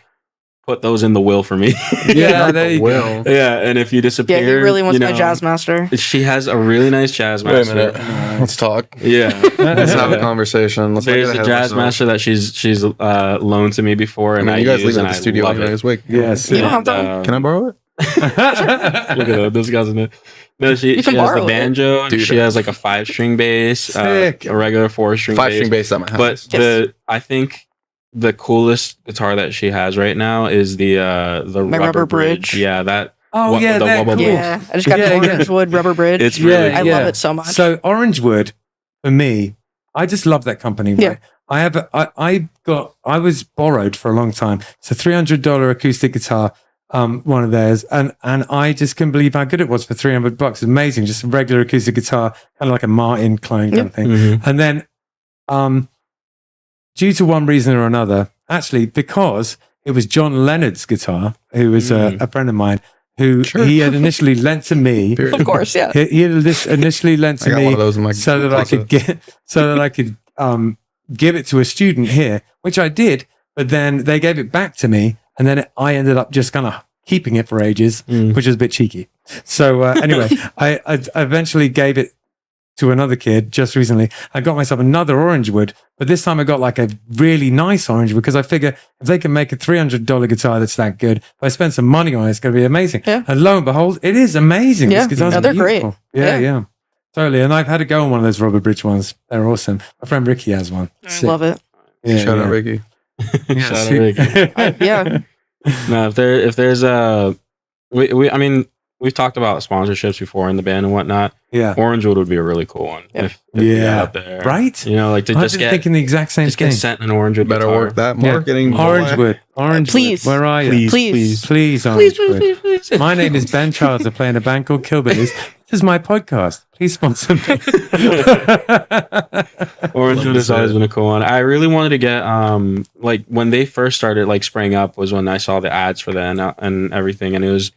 put those in the will for me. Yeah, there you go. Will. Yeah, and if you Yeah, disappear, he really wants you my know, jazz master. She has a really nice jazz Wait a master. minute. Let's talk. Yeah. Let's have a conversation. Let's not There's get a ahead of jazz ourselves. master that she's loaned to me before, I and mean, you guys use, leave it and at the I studio love anyway it. this week. Yes. You don't have And, to. Can I borrow it? Look at that, discussing it. No, she You can has borrow the it. banjo. And Dude. she has like a 5-string bass, Sick. a regular 4-string 5-string bass. bass at my house. But Yes. I think the coolest guitar that she has right now is the My rubber bridge. Yeah, that. Oh What- yeah, the they're wobble cool. bridge. Yeah, I just got Yeah, the yeah. orange wood rubber bridge. It's really I cool. love it so much. So Orangewood, for me, I just love that company. Right? Yeah. I was borrowed for a long time. It's a $300 acoustic guitar, one of theirs, and I just couldn't believe how good it was for $300. It's amazing, just a regular acoustic guitar, kind of like a Martin clone kind of thing. Mhm. And then, due to one reason or another, actually because it was John Leonard's guitar, who was a friend of mine, who he had initially lent to me. of course, yeah. He had this initially lent I to got one me of those in my so that I could give it to a student here, which I did. But then they gave it back to me, and then I ended up just kind of keeping it for ages, which was a bit cheeky. So anyway, I eventually gave it to another kid just recently. I got myself another Orangewood, but this time I got like a really nice Orangewood because I figure if they can make a $300 guitar that's that good, if I spend some money on it, it's going to be amazing. Yeah. And lo and behold, it is amazing. Yeah. This guitar's No, they're great. beautiful. Yeah, Yeah. yeah. Totally. And I've had to go on one of those rubber bridge ones. They're awesome. My friend Ricky has one. I love it. Yeah, Shout yeah. out Ricky. Yeah, Shout out sweet. Ricky. Yeah. No, if there's I mean, we've talked about sponsorships before in the band and whatnot. Yeah. Orangewood would be a really cool one. Yeah. If we got Yeah. out there, Right? You know, like to I've just been get thinking the exact same just thing. get sent an Orangewood Better guitar. work that Yeah. marketing. boy. Orangewood. Orangewood. Please. Where are you? Please, Please. please. Please, Please, Orangewood. please, please. My name is Ben Charles. I play in a band called Killbillies. This is my podcast. Please sponsor me. Orangewood has always been a cool one. I really wanted to get like when they first started like spraying up was when I saw the ads for that and everything, and it was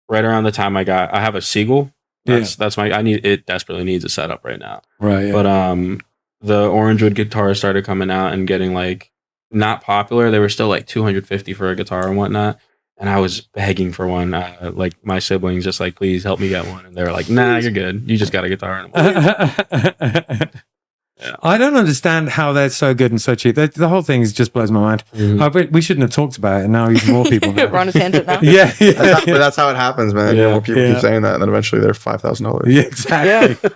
right around the time I have a Seagull. That's my it desperately needs a setup right now. Right. Yeah. But the Orangewood guitars started coming out and getting like not popular. They were still like $250 for a guitar and whatnot. And I was begging for one. Like my siblings, just like, please help me get one. And they were like, nah, you're good. You just got a guitar. And I'm like, Yeah. I don't understand how they're so good and so cheap. The whole thing just blows my mind. We shouldn't have talked about it, and now even more people know. We're on a tangent now. Yeah, yeah, But that's how it happens, man. You know, people keep saying that, and then eventually they're $5,000. yeah, exactly,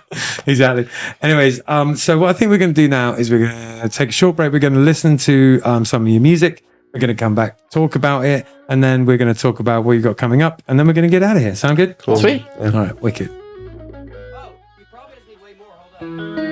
exactly. Anyways, so what I think we're going to do now is we're going to take a short break. We're going to listen to some of your music. We're going to come back, talk about it, and then we're going to talk about what you got coming up, and then we're going to get out of here. Sound good? Cool. Sweet. All right, wicked. Oh, you probably just need way more. Hold up.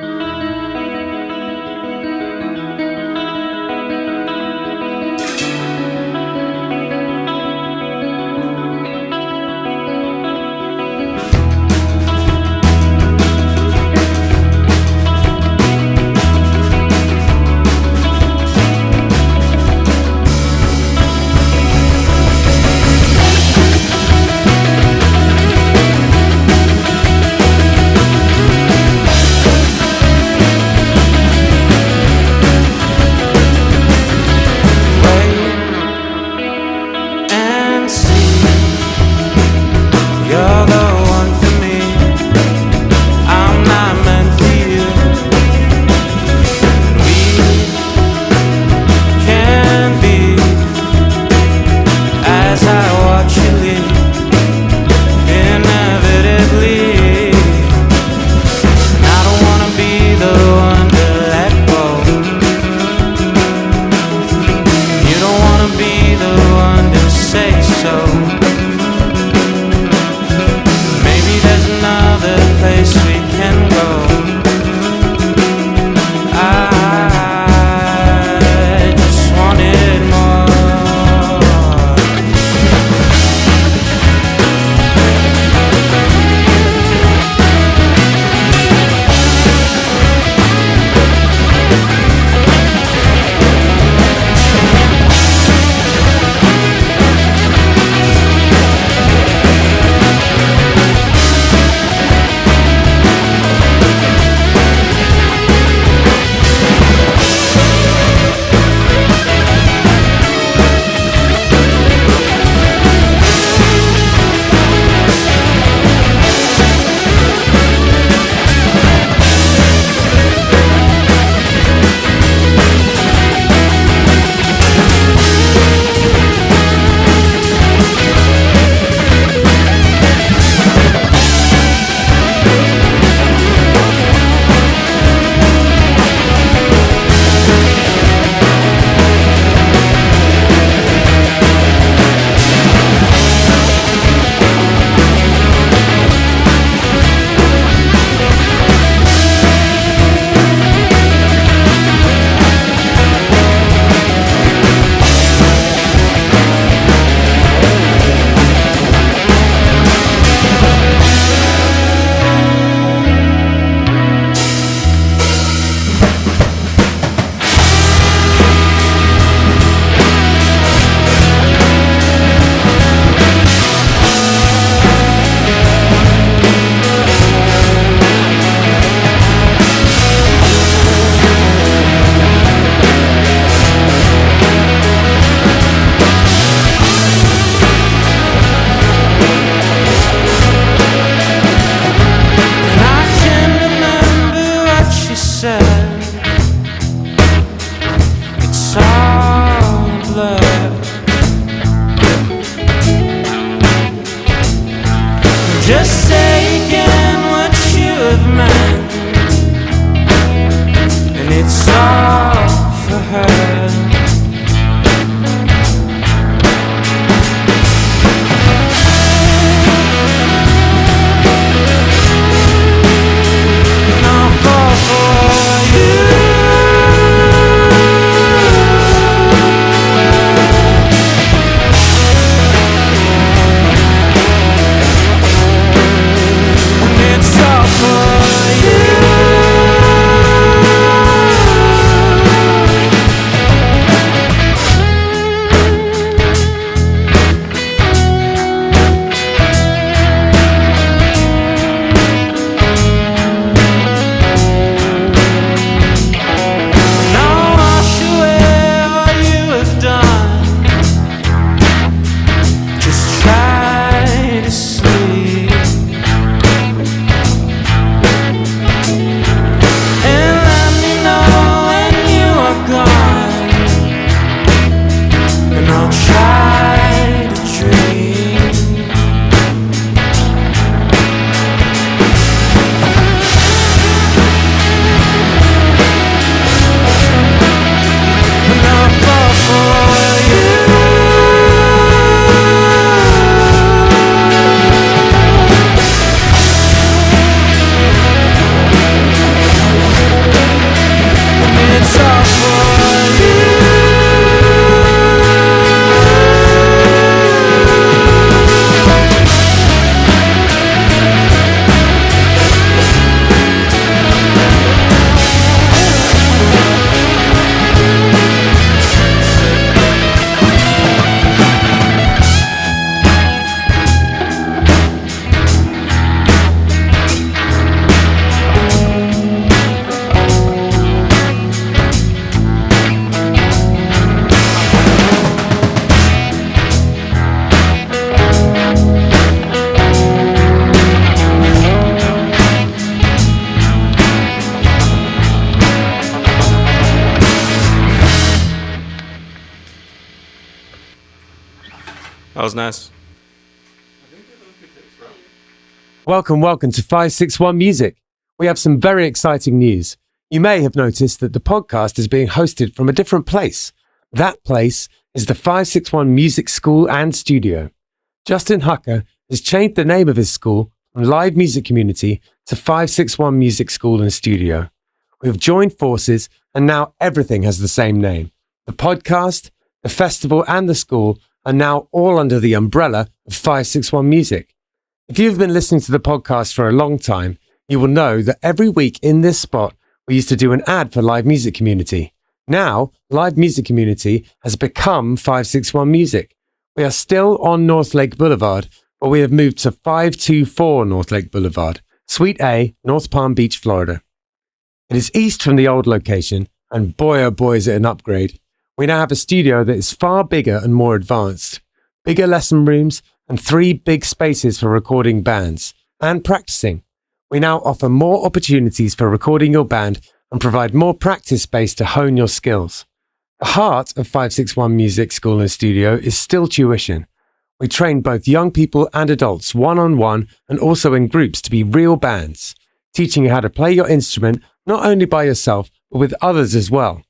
all for her. That was nice. Welcome to 561 Music. We have some very exciting news. You may have noticed that the podcast is being hosted from a different place. That place is the 561 Music School and Studio. Justin Hucker has changed the name of his school from Live Music Community to 561 Music School and Studio. We have joined forces and now everything has the same name. The podcast, the festival and the school are now all under the umbrella of 561 Music. If you've been listening to the podcast for a long time, you will know that every week in this spot, we used to do an ad for Live Music Community. Now, Live Music Community has become 561 Music. We are still on North Lake Boulevard, but we have moved to 524 North Lake Boulevard, Suite A, North Palm Beach, Florida. It is east from the old location, and boy oh boy is it an upgrade. We now have a studio that is far bigger and more advanced. Bigger lesson rooms and 3 big spaces for recording bands and practicing. We now offer more opportunities for recording your band and provide more practice space to hone your skills. The heart of 561 Music School and Studio is still tuition. We train both young people and adults one-on-one and also in groups to be real bands, teaching you how to play your instrument not only by yourself but with others as well.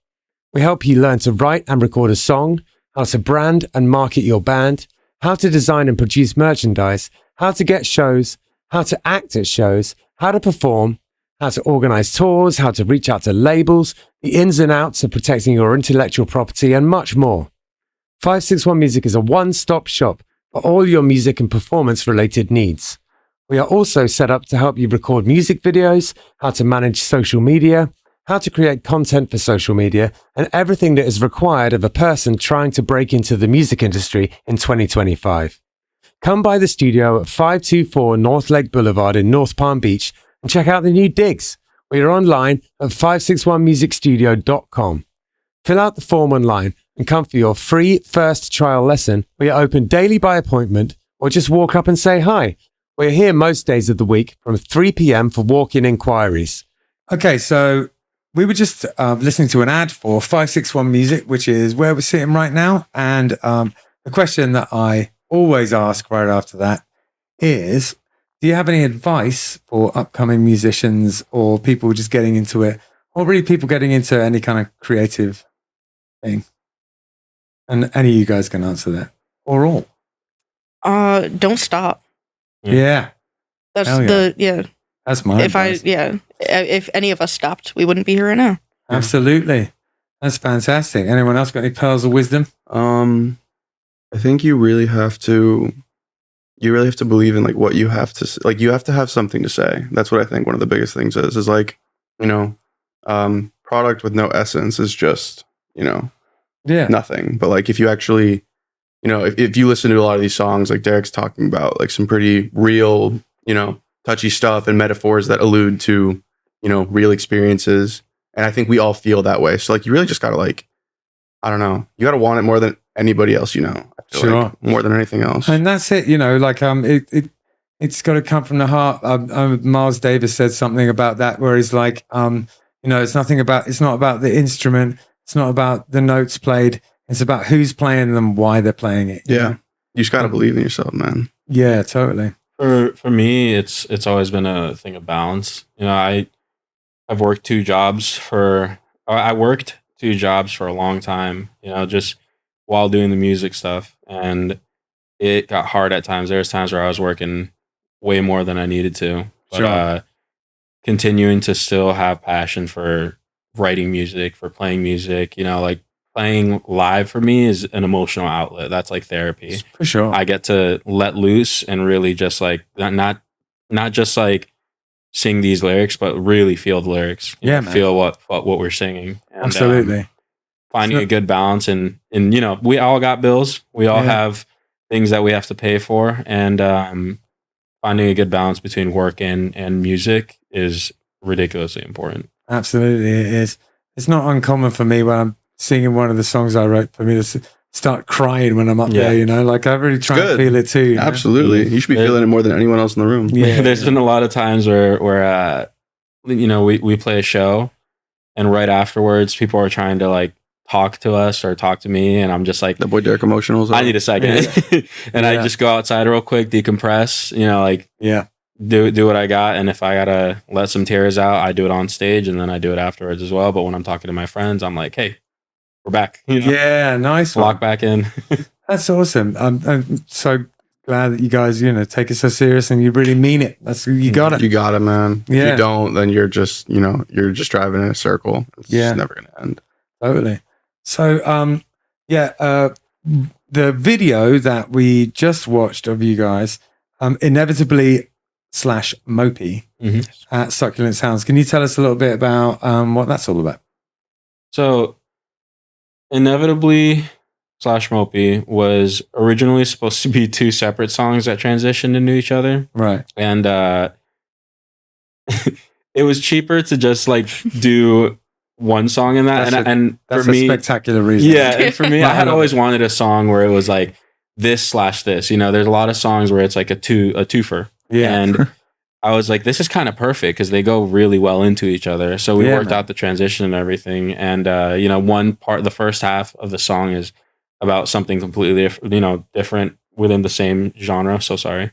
We help you learn to write and record a song, how to brand and market your band, how to design and produce merchandise, how to get shows, how to act at shows, how to perform, how to organize tours, how to reach out to labels, the ins and outs of protecting your intellectual property, and much more. 561 Music is a one-stop shop for all your music and performance-related needs. We are also set up to help you record music videos, how to manage social media, how to create content for social media, and everything that is required of a person trying to break into the music industry in 2025. Come by the studio at 524 North Lake Boulevard in North Palm Beach and check out the new digs. We are online at 561musicstudio.com. Fill out the form online and come for your free first trial lesson. We are open daily by appointment or just walk up and say hi. We're here most days of the week from 3 p.m. for walk-in inquiries. Okay, so we were just listening to an ad for 561 Music, which is where we're sitting right now. And the question that I always ask right after that is, do you have any advice for upcoming musicians or people just getting into it or really people getting into any kind of creative thing? And any of you guys can answer that, or all. Don't stop. Yeah, That's Hell yeah. yeah. that's my advice. If any of us stopped, we wouldn't be here right now. Absolutely. That's fantastic. Anyone else got any pearls of wisdom? I think you really have to believe in like what you have to like. You have to have something to say. That's what I think one of the biggest things is like, you know, product with no essence is just, you know, nothing. But like if you actually, you know, if you listen to a lot of these songs, like Derek's talking about, like some pretty real, you know, touchy stuff and metaphors that allude to, you know, real experiences. And I think we all feel that way. So like you really just gotta like, I don't know, you gotta want it more than anybody else, you know. I feel like, more than anything else. And that's it, you know, like it's got to come from the heart. Miles Davis said something about that where he's like, you know, it's not about the instrument, it's not about the notes played, it's about who's playing them, why they're playing it. Yeah. You just gotta believe in yourself, man. Yeah, totally. For me, it's always been a thing of balance. You know, I've worked two jobs for a long time, you know, just while doing the music stuff. And it got hard at times. There was times where I was working way more than I needed to. But continuing to still have passion for writing music, for playing music, you know, like playing live for me is an emotional outlet. That's like therapy. For sure. I get to let loose and really just like not just like sing these lyrics, but really feel the lyrics. You know, man. feel what we're singing. And, Absolutely. Finding a good balance and you know, we all got bills. We all have things that we have to pay for, and finding a good balance between work and music is ridiculously important. Absolutely, it is. It's not uncommon for me when I'm singing one of the songs I wrote for me to start crying when I'm up there, you know, like I really try and feel it too. You know? Absolutely. You should be feeling it more than anyone else in the room. Yeah. There's been a lot of times where you know, we play a show and right afterwards people are trying to like talk to us or talk to me, and I'm just like, the boy Derek emotional. I need a second. And I just go outside real quick, decompress, you know, like do what I got, and if I gotta let some tears out, I do it on stage, and then I do it afterwards as well. But when I'm talking to my friends, I'm like, hey, we're back. You know? Yeah, nice. Lock back in. That's awesome. I'm so glad that you guys, you know, take it so serious and you really mean it. That's you got it. You got it, man. Yeah. If you don't, then you're just, you know, you're just driving in a circle. It's just never gonna end. Totally. So, the video that we just watched of you guys, inevitably /Mopey at Succulent Sounds. Can you tell us a little bit about what that's all about? So, inevitably /Mopey was originally supposed to be two separate songs that transitioned into each other, right? And it was cheaper to just like do one song in that, and that's for me, a spectacular reason. Yeah, and for me, I had always wanted a song where it was like this/this. You know, there's a lot of songs where it's like a twofer. Yeah, and I was like, this is kind of perfect because they go really well into each other. So we worked out the transition and everything. And you know, one part, the first half of the song is about something completely different within the same genre. So sorry.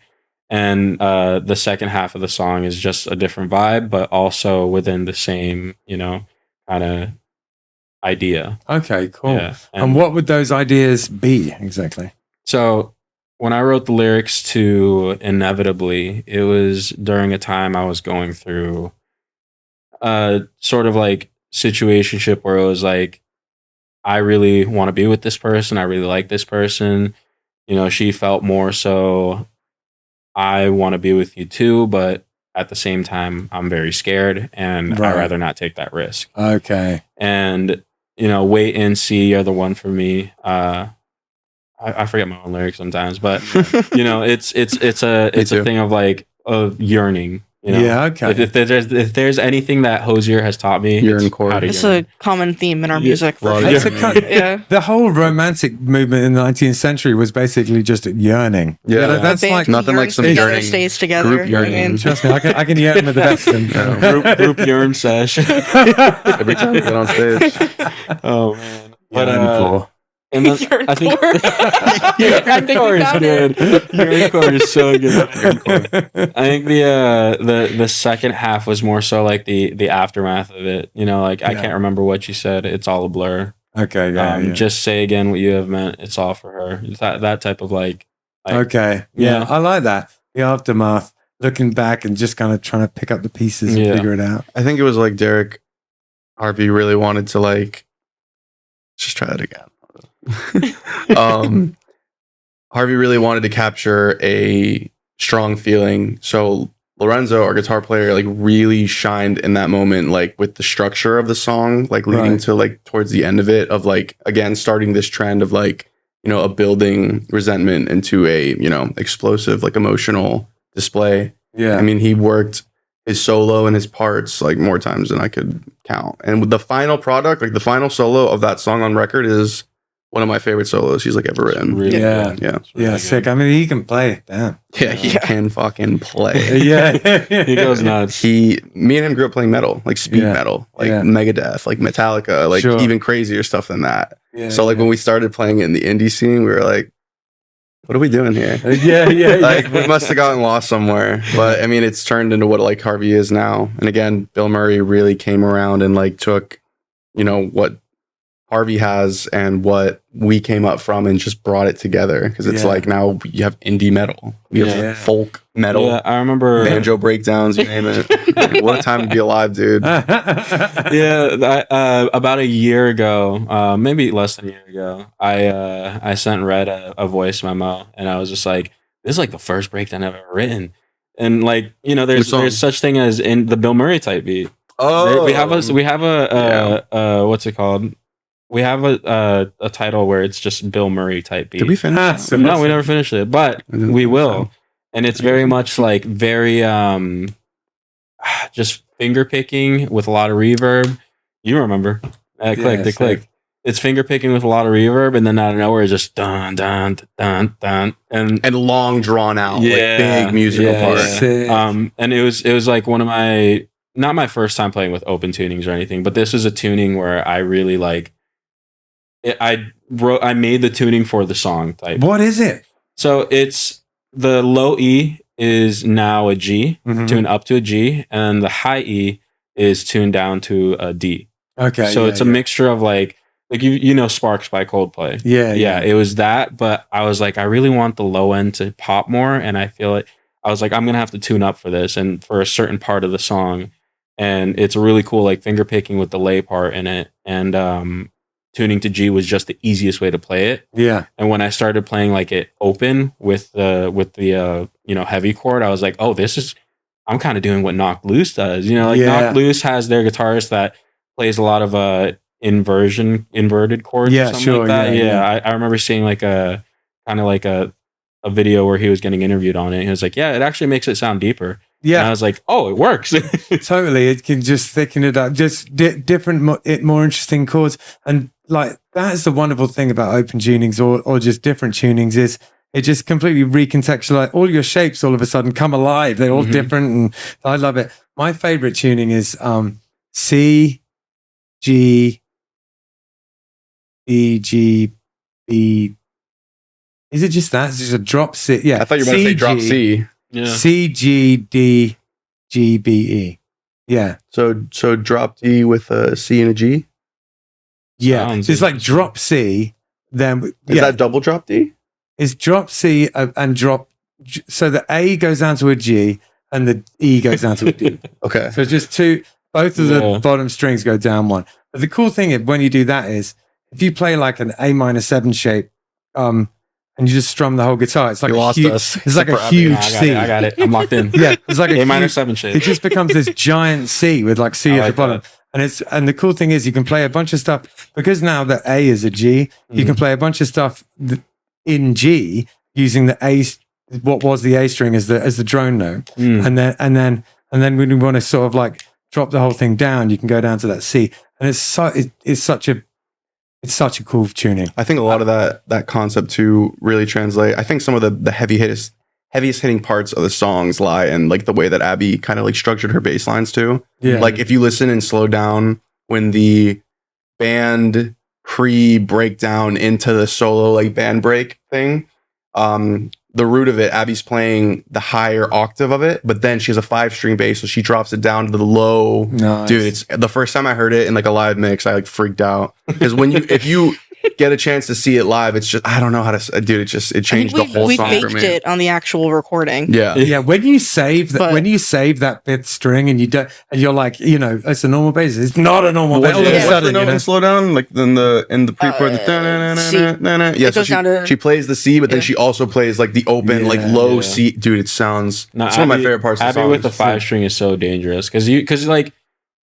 And the second half of the song is just a different vibe, but also within the same, you know, kind of idea. Okay, cool. Yeah. And what would those ideas be exactly? So when I wrote the lyrics to Inevitably, it was during a time I was going through a sort of like situationship where it was like, I really want to be with this person. I really like this person. You know, she felt more so, I want to be with you too, but at the same time, I'm very scared and I'd rather not take that risk. Okay. And, you know, wait and see, you're the one for me. I forget my own lyrics sometimes, but you know, it's a thing of like of yearning. You know? Yeah, okay. If there's anything that Hosier has taught me, it's a common theme in our music. The whole romantic movement in the 19th century was basically just yearning. Yeah, that's like nothing like some yearning. Stays together. Group yearning. Trust me, I can yearn with the best of them. Group yearn sesh. Every time we get on stage. Oh man. But And then Your I think I think your you encore is found it. good. Your encore is so good. I think the second half was more so like the aftermath of it. You know, like I Yeah. can't remember what you said. It's all a blur. Okay, yeah. Just say again what you have meant. It's all for her. It's that type of like Okay, yeah, Yeah. I like that. The aftermath, looking back and just kind of trying to pick up the pieces and Yeah. figure it out. I think it was like Derek Harvey really wanted to like just try it again. Harvey really wanted to capture a strong feeling. So Lorenzo, our guitar player, like really shined in that moment, like with the structure of the song, like leading Right. to like towards the end of it, of like again starting this trend of like, you know, a building resentment into a, you know, explosive, like emotional display. Yeah, I mean, he worked his solo and his parts like more times than I could count. And with the final product, like the final solo of that song on record is one of my favorite solos he's like ever written. really Yeah. good. Yeah. It's really yeah, good. sick. I mean, he can play. Damn. Yeah, he Yeah. can fucking play. Yeah, He goes nuts. Me and him grew up playing metal, like speed Yeah. metal, like Yeah. Megadeth, like Metallica, like Sure. even crazier stuff than that. Yeah, So like when we started playing it in the indie scene, we were like, what are we doing here? yeah, Like we must have gotten lost somewhere. But I mean, it's turned into what Like Harvey is now. And again, Bill Murray really came around and like took, you know, what Harvey has and what we came up from and just brought it together. Because it's Yeah. like now you have indie metal, you have Yeah. folk metal, Yeah, I remember. banjo breakdowns, you name it. Like, what a time to be alive, dude. Yeah, about a year ago, maybe less than a year ago, I sent Red a voice memo, and I was just like, "This is like the first breakdown I've ever written," and like you know, Which there's song? such thing as in the Bill Murray type beat. Oh, We have a what's it called? We have a title where it's just Bill Murray type beat. Did we finish? Ah, that? so- No, we never finished it, but I didn't we think will. so. And it's very much like very just finger picking with a lot of reverb. You remember? It clicked, it sick. clicked. It's finger picking with a lot of reverb, and then out of nowhere, it's just dun dun dun dun, and long drawn out, Yeah, like big musical yeah, parts. yeah. Sick. And it was like one of my, not my first time playing with open tunings or anything, but this is a tuning where I really like. I made the tuning for the song type. What is it? So it's the low E is now a G, Mhm. tuned up to a G, and the high E is tuned down to a D. Okay, So yeah, it's a yeah. mixture of like you know Sparks by Coldplay. Yeah, Yeah, it was that, but I was like, I really want the low end to pop more, and I feel like I was like, I'm gonna have to tune up for this and for a certain part of the song, and it's really cool, like finger picking with the lay part in it, and tuning to G was just the easiest way to play it. Yeah, And when I started playing like it open with the you know heavy chord, I was like, oh, I'm kind of doing what Knocked Loose does. You know, like Yeah. Knocked Loose has their guitarist that plays a lot of inverted chords. Yeah, or something sure, like that. yeah, Yeah, yeah. I remember seeing like a kind of like a video where he was getting interviewed on it. He was like, yeah, it actually makes it sound deeper. And I yeah, was like, oh, it works. totally. It can just thicken it up, just different, more interesting chords, and like that's the wonderful thing about open tunings or just different tunings is it just completely recontextualize all your shapes. All of a sudden, come alive. They're all Mhm. different, and I love it. My favorite tuning is C, G, E, G, B. Is it just that? It's just a drop C. Yeah, I thought you were going to say drop C. Yeah. C, G, D, G, B, E. Yeah. So drop D with a C and a G. Yeah. Sounds So it's like interesting. drop C, then Is yeah, that double drop D? it's drop C and drop. So the A goes down to a G and the E goes down to a D. Okay. So it's just two, both of the Yeah. bottom strings go down one. But the cool thing is when you do that is if you play like an A minor 7 shape, and you just strum the whole guitar, it's like You a lost huge, us. it's like a Super happy. huge I got C. it. I got it. I'm locked in. Yeah, it's like a A minor huge, 7 shape. it just becomes this giant C with like C I at like the bottom. that. And the cool thing is you can play a bunch of stuff because now the A is a G, you can play a bunch of stuff in G using the A, what was the A string as the drone note. Mm. And then when you want to sort of like drop the whole thing down, you can go down to that C. And it's such a cool tuning. I think a lot of that concept too really translate. I think some of the heaviest hitting parts of the songs lie in like the way that Abby kind of like structured her bass lines too. Yeah. Like if you listen and slow down when the band pre-breakdown into the solo like band break thing. The root of it, Abby's playing the higher octave of it, but then she has a 5-string bass, so she drops it down to the low. Nice. Dude, it's the first time I heard it in like a live mix, I like freaked out because if you get a chance to see it live, it's just I don't know how to, dude. It changed the whole we song for faked me. it on the actual recording. Yeah, Yeah, when you save that, But- when you save that 5th string and you don't, and you're like, it's a normal bass. It's not a normal What's bass. All of a Yeah. sudden, the note and slow down like in the pre-chord. C. Yeah, It so goes down to- she plays the C, but then yeah. she also plays like the open, like low yeah. C. Dude, it sounds. No, it's one of my favorite parts of the Abby song. with the 5-string is so dangerous because like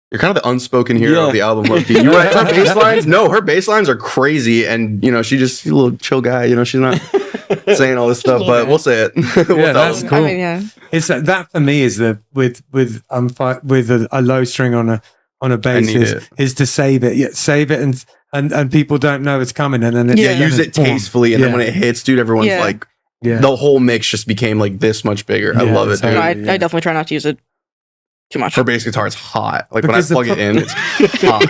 You're kind of the unspoken hero Yeah. of the album. Loki. You write her bass lines. No, her bass lines are crazy, and she's a little chill guy. She's not saying all this stuff, little but guy. we'll say it. We'll Yeah, tell that's them. cool. I mean, yeah. It's that for me is the with a low string on a bass need it. is to save it. Yeah, save it and people don't know it's coming, and then it's Yeah, Yeah. use it tastefully, and then when it hits, dude, everyone's Yeah. like, yeah. the whole mix just became like this much bigger. I Yeah, love it, totally. dude. No, I definitely try not to use it too much. Her bass guitar is hot. Like Because when I plug it in, it's hot.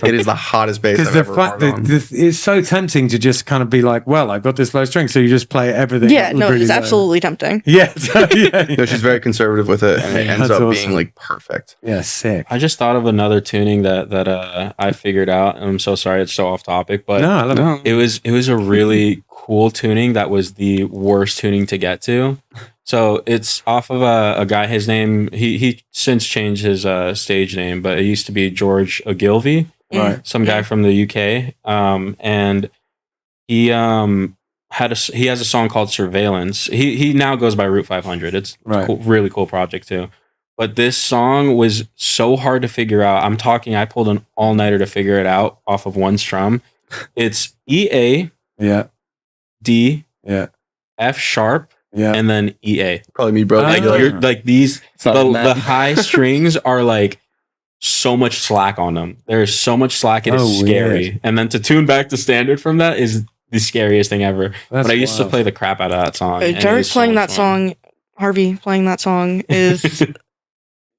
It is the hottest bass Because I've the ever fact heard that on. it's so tempting to just kind of be like, well, I've got this low string, so you just play everything. Yeah, no, really it's low. absolutely tempting. Yeah, yeah, No, she's very conservative with it, and it ends That's up awesome. being like perfect. yeah, sick. I just thought of another tuning that I figured out, and I'm so sorry it's so off topic, but No, I love it. it was a really cool tuning that was the worst tuning to get to. So it's off of a guy. His name he since changed his stage name, but it used to be George Ogilvy, Right. some guy from the UK, and he he has a song called Surveillance. He now goes by Route 500. It's Right. cool, really cool project too. But this song was so hard to figure out. I pulled an all-nighter to figure it out off of one strum. It's EA, Yeah, D, yeah, F sharp, yeah. and then EA. Probably me, bro. Like Ah. you're like these not the mad. high strings are like so much slack on them. There's so much slack, it is Oh, scary. weird. And then to tune back to standard from that is the scariest thing ever. That's but I used to wild. play the crap out of that song. and it Jared was so playing much that fun. song, Harvey playing that song is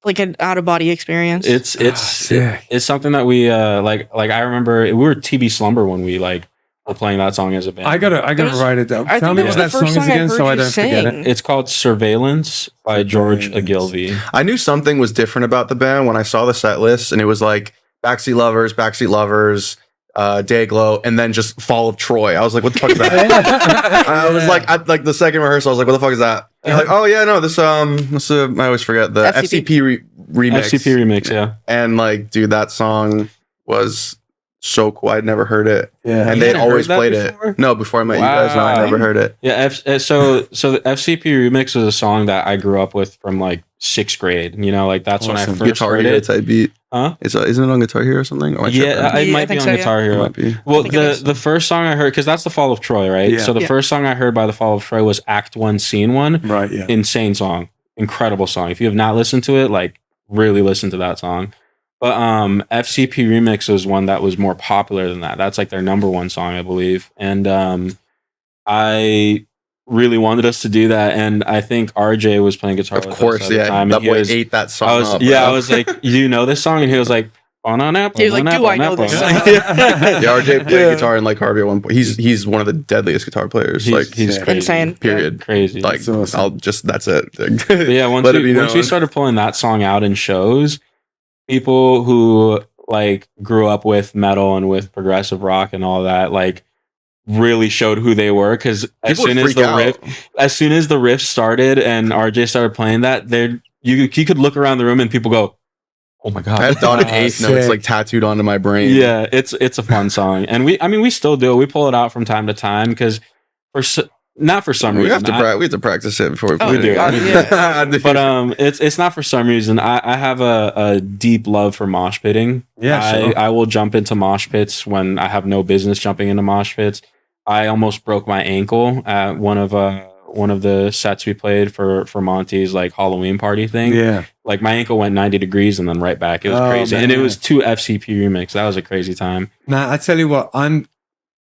like an out of body experience. It's sick. it's something that we like I remember we were TV Slumber when we like were playing that song as a band. I gotta was- write it down. I Tell think me that was what the that song first is song I again, so heard I you don't forget sing. it. It's called Surveillance by George Surveillance. Ogilvy. I knew something was different about the band when I saw the set list, and it was like Backseat Lovers, Dayglow, and then just Fall of Troy. I was like, what the fuck is that? I was like, like the second rehearsal, I was like, what the fuck is that? And like, oh yeah, no, this I always forget the FCP. FCP remix. FCP remix, yeah. And like, dude, that song was so cool. I'd never heard it, Yeah, and You they'd hadn't always heard that played before? it. No, before I met you guys, no, I Wow. never heard it. Yeah, so the FCP remix was a song that I grew up with from like 6th grade. Like that's when I Awesome. first Guitar heard Hero it. type beat. Huh? Isn't it on Guitar Hero or something? Or am I Yeah, tripping? it Yeah, might I be think on so, yeah. Guitar It Hero. might be. Well, think it is. the first song I heard, because that's the Fall of Troy, right? Yeah. So the Yeah. first song I heard by the Fall of Troy was Act 1, Scene 1. right. Yeah, Insane song. Incredible song. If you have not listened to it, like really listen to that song. But FCP Remix was one that was more popular than that. That's like their number one song, I believe. And I really wanted us to do that. And I think RJ was playing guitar Of with us course, at the yeah. time, That and he boy was- ate that song I was, up. yeah, bro. I was like, "Do you know this song?" And he was like, "On an apple." He was like, "Do I know this song?" Yeah, RJ played Yeah. guitar in Like Harvey at one point. He's one of the deadliest guitar players. He's Like, Yeah. crazy. Insane. period. Crazy. Like, That's awesome. I'll just that's it. But yeah, once Let it we be once we known. started pulling that song out in shows, people who like grew up with metal and with progressive rock and all that, like really showed who they were. Because as People would soon as freak the out. riff started and RJ started playing that, you could look around the room and people go, "Oh my god!" I have dotted Ah, eighth notes sick. like tattooed onto my brain. Yeah, it's a fun song, and we still do it. We pull it out from time to time because not for some we reason. have to practice it before we Oh, play we do. it. God, yeah. But it's not for some reason. I have a deep love for mosh pitting. Yeah, sure. I will jump into mosh pits when I have no business jumping into mosh pits. I almost broke my ankle at one of the sets we played for Monty's like Halloween party thing. yeah. Like my ankle went 90 degrees and then right back. It was Oh, crazy. man. And it was 2 FCP remix. That was a crazy time. Now I tell you what, I'm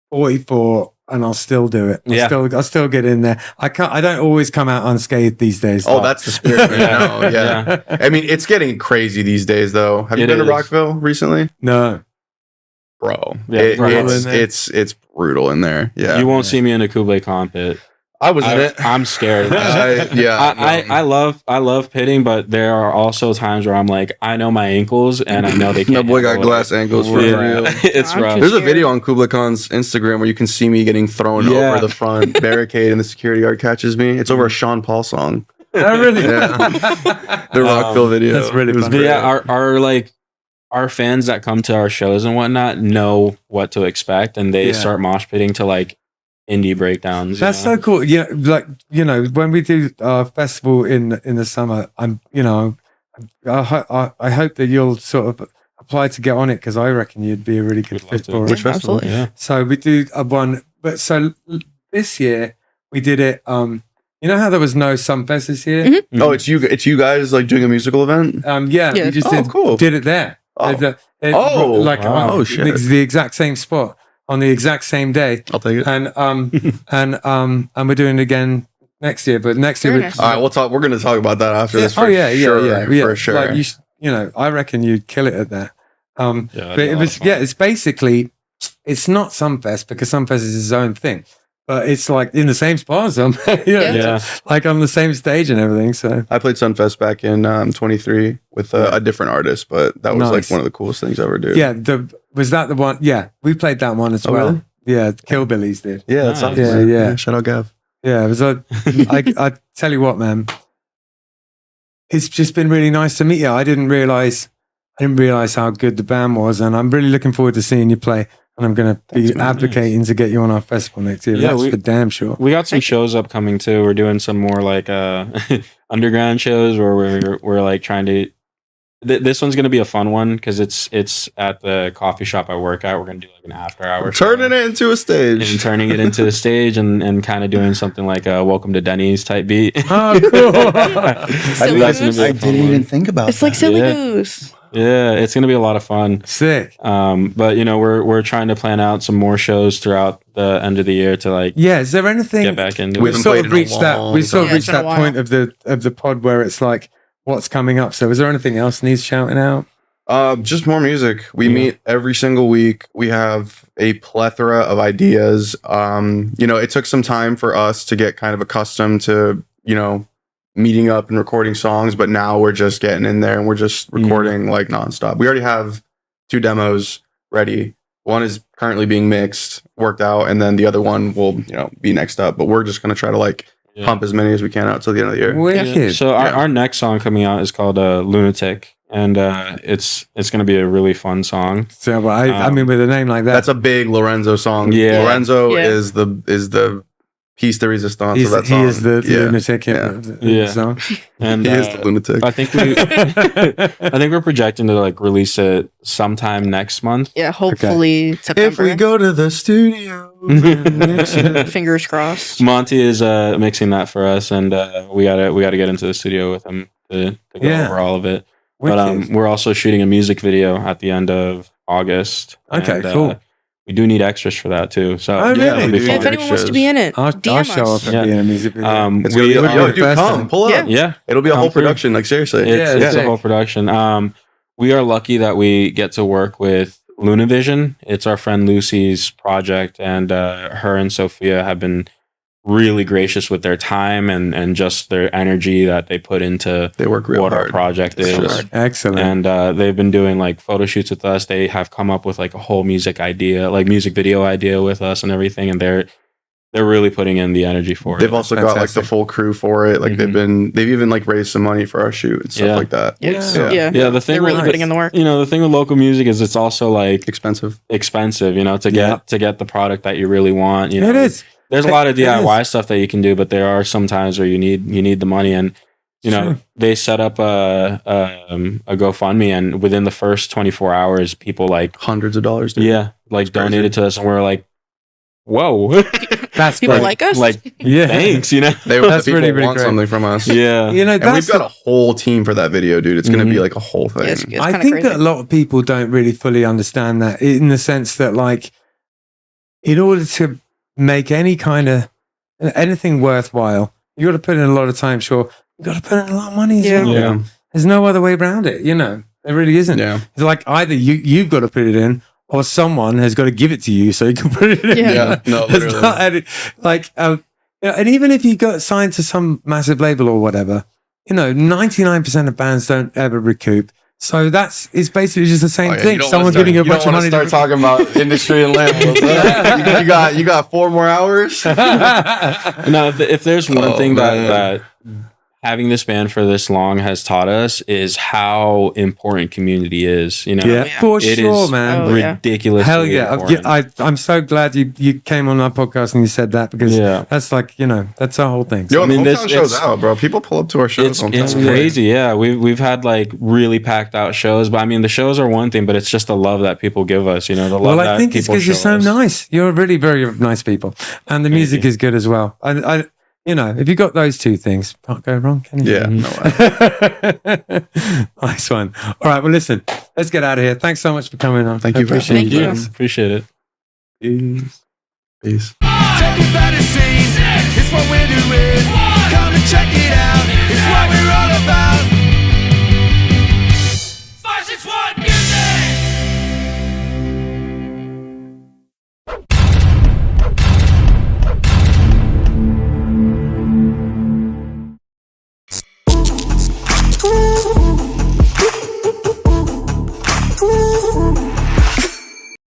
44 and I'll still do it. I'll still get in there. I don't always come out unscathed these days. Oh, that's the spirit. Yeah. No, yeah. I mean, it's getting crazy these days, though. Have you It been to is. Rockville recently? no. bro, Yeah, bro. it's brutal in there. Yeah, You won't see me in a Kublai Khan pit. I was in it. I'm scared. I I love pitting, but there are also times where I'm like, I know my ankles and I know they can't. That boy got handle glass it. ankles for Yeah. real. It's I'm rough. too There's a scared. video on Kublai Khan's Instagram where you can see me getting thrown Yeah. over the front barricade and the security guard catches me. It's over a Sean Paul song. Oh, really? Yeah. The Rockville video. That's really It was funny. But great. yeah, our fans that come to our shows and whatnot know what to expect, and they Yeah. start mosh pitting to like indie breakdowns. That's so cool. Yeah, like when we do our festival in the summer, I hope that you'll sort of apply to get on it because I reckon you'd be a really good We'd love fit to. for Which it. festival? Absolutely. Yeah. So we do a one, but so this year we did it. You know how there was no Sunfest this year? Mhm. Oh, it's you guys like doing a musical event? Yeah, Yeah. we just Oh, cool. did it there. Oh. Like Wow. Oh, shit. it's the exact same spot on the exact same day, I'll take it. and we're doing it again next year. But next year, Very we- nice. All right, we'll talk. We're going to talk about that after this. oh For yeah, sure, yeah, for sure. Like I reckon you'd kill it at that. Yeah, But that'd be a it lot was of fun. it's basically it's not Sunfest because Sunfest is its own thing, but it's like in the same spot as them, Yeah. like on the same stage and everything. So I played Sunfest back in 23 with a different artist, but that was like Nice. one of the coolest things ever, dude. yeah, was that the one? Yeah, we played that one as Oh, well. really? Yeah, Killbillies did. Yeah, that's Nice. awesome. Yeah. Shout out Gav. Yeah, it was I tell you what, man, it's just been really nice to meet you. I didn't realize how good the band was, and I'm really looking forward to seeing you play. And I'm going to be Thanks, man. advocating to get you on our festival next year. Yeah, That's we- for damn sure. We got some shows upcoming too. We're doing some more like underground shows where we're like trying to. This one's gonna be a fun one because it's at the coffee shop I work at. We're gonna do like an after hour show. Turning it into a stage. And turning it into a stage and kind of doing something like a Welcome to Denny's type beat. Oh, cool. Silly That's gonna Goose? be a I fun didn't one. even think about It's like Silly Yeah. Goose. Yeah, it's gonna be a lot of fun. Sick. But we're trying to plan out some more shows throughout the end of the year to like Yeah, is there anything get back into We it. haven't sort played of in a reached that long we sort of time. reached Yeah, it's that been a point of the pod where it's like what's coming up. So is there anything else needs shouting out? Just more music. We Yeah. meet every single week. We have a plethora of ideas. It took some time for us to get kind of accustomed to, meeting up and recording songs, but now we're just getting in there and we're just recording like nonstop. We already have 2 demos ready. One is currently being mixed, worked out, and then the other one will, be next up. But we're just gonna try to like Yeah. pump as many as we can out till the end of the year. Wicked. Yeah. So Yeah. our next song coming out is called Lunatic, and it's going to be a really fun song. So well, I mean, with a name like that, That's a big Lorenzo song. Yeah. Lorenzo Yeah. is the piece de resistance he of that song. is the yeah. lunatic Yeah. of the Yeah. song. And He is the lunatic. I think we're projecting to like release it sometime next month. Yeah, hopefully September. If we go to the studio, Fingers crossed. Monty is mixing that for us, and we gotta get into the studio with him to go Yeah. over all of it. Wicked. But we're also shooting a music video at the end of August. Okay, and, cool. We do need extras for that too. So Oh, really? it'll be Yeah, Yeah, fun. if anyone wants to be in it, I'll DM show us. up Yeah. and be in a music video. it's gonna be would be yo, the dude, first come, time. pull up. Yeah. Yeah, It'll be a Come whole through. production. Like seriously, it's a sick. whole production. We are lucky that we get to work with Lunavision. It's our friend Lucy's project, and her and Sophia have been really gracious with their time and just their energy that they put into they work real what our hard. project It's is. hard. Excellent. And they've been doing like photo shoots with us. They have come up with like a whole music video idea with us and everything. And they're really putting in the energy for it. They've also got like the Fantastic. full crew for it. Like they've even like raised some money for our shoot and stuff Yeah. like that. Yes. Yeah. Yeah. Yeah, the thing They're really with, putting in the work. the thing with local music is it's also like Expensive. expensive, to Yeah. get the product that you really want. It is. There's a lot of It is. DIY stuff that you can do, but there are some times where you need the money. And Sure. they set up a GoFundMe, and within the first 24 hours, people like Hundreds of dollars. Dude. like crazy. donated to us, and we're like, whoa, That's People great. like us. like yeah. thanks, They That's the people really, really want great. something from us. yeah, You know, And that's we've got a whole team for that video, dude. It's gonna be like a whole thing. Yeah, it's I kinda think crazy. that a lot of people don't really fully understand that in the sense that, like, in order to make anything worthwhile, you got to put in a lot of time. Sure, you got to put in a lot of money. As Yeah. well. Yeah. There's no other way around it. There really isn't. Yeah. It's like either you've got to put it in, or someone has got to give it to you so you can put it in. Yeah. Yeah, no, It's literally. not like, and even if you got signed to some massive label or whatever, 99% of bands don't ever recoup. So it's basically just the same thing. Someone giving you a bunch of money. You don't want to start talking about industry and labels. You got 4 more hours. No, if there's one thing man. that having this band for this long has taught us is how important community is. Yeah, for It sure, is man. Oh, yeah. ridiculous. Hell yeah. I'm so glad you came on our podcast and you said that, because that's like, that's our whole thing. Yo, I mean, the this- hometown shows it's- out, bro. People pull up to our shows. It's crazy. Yeah, we've had like really packed out shows, but I mean, the shows are one thing, but it's just the love that people give us. The love Well, that I think it's people because you're show so us. nice. You're really very nice people, and the music is good as well. I if you got those two things, can't go wrong, can you? Yeah, no way. Nice one. All right, well, listen, let's get out of here. Thanks so much for coming on. Thank I you for appreciate having me. you. Thank you. Appreciate it. Peace. Take it by the scenes, it's what we're doing. Come and check it out, it's what we're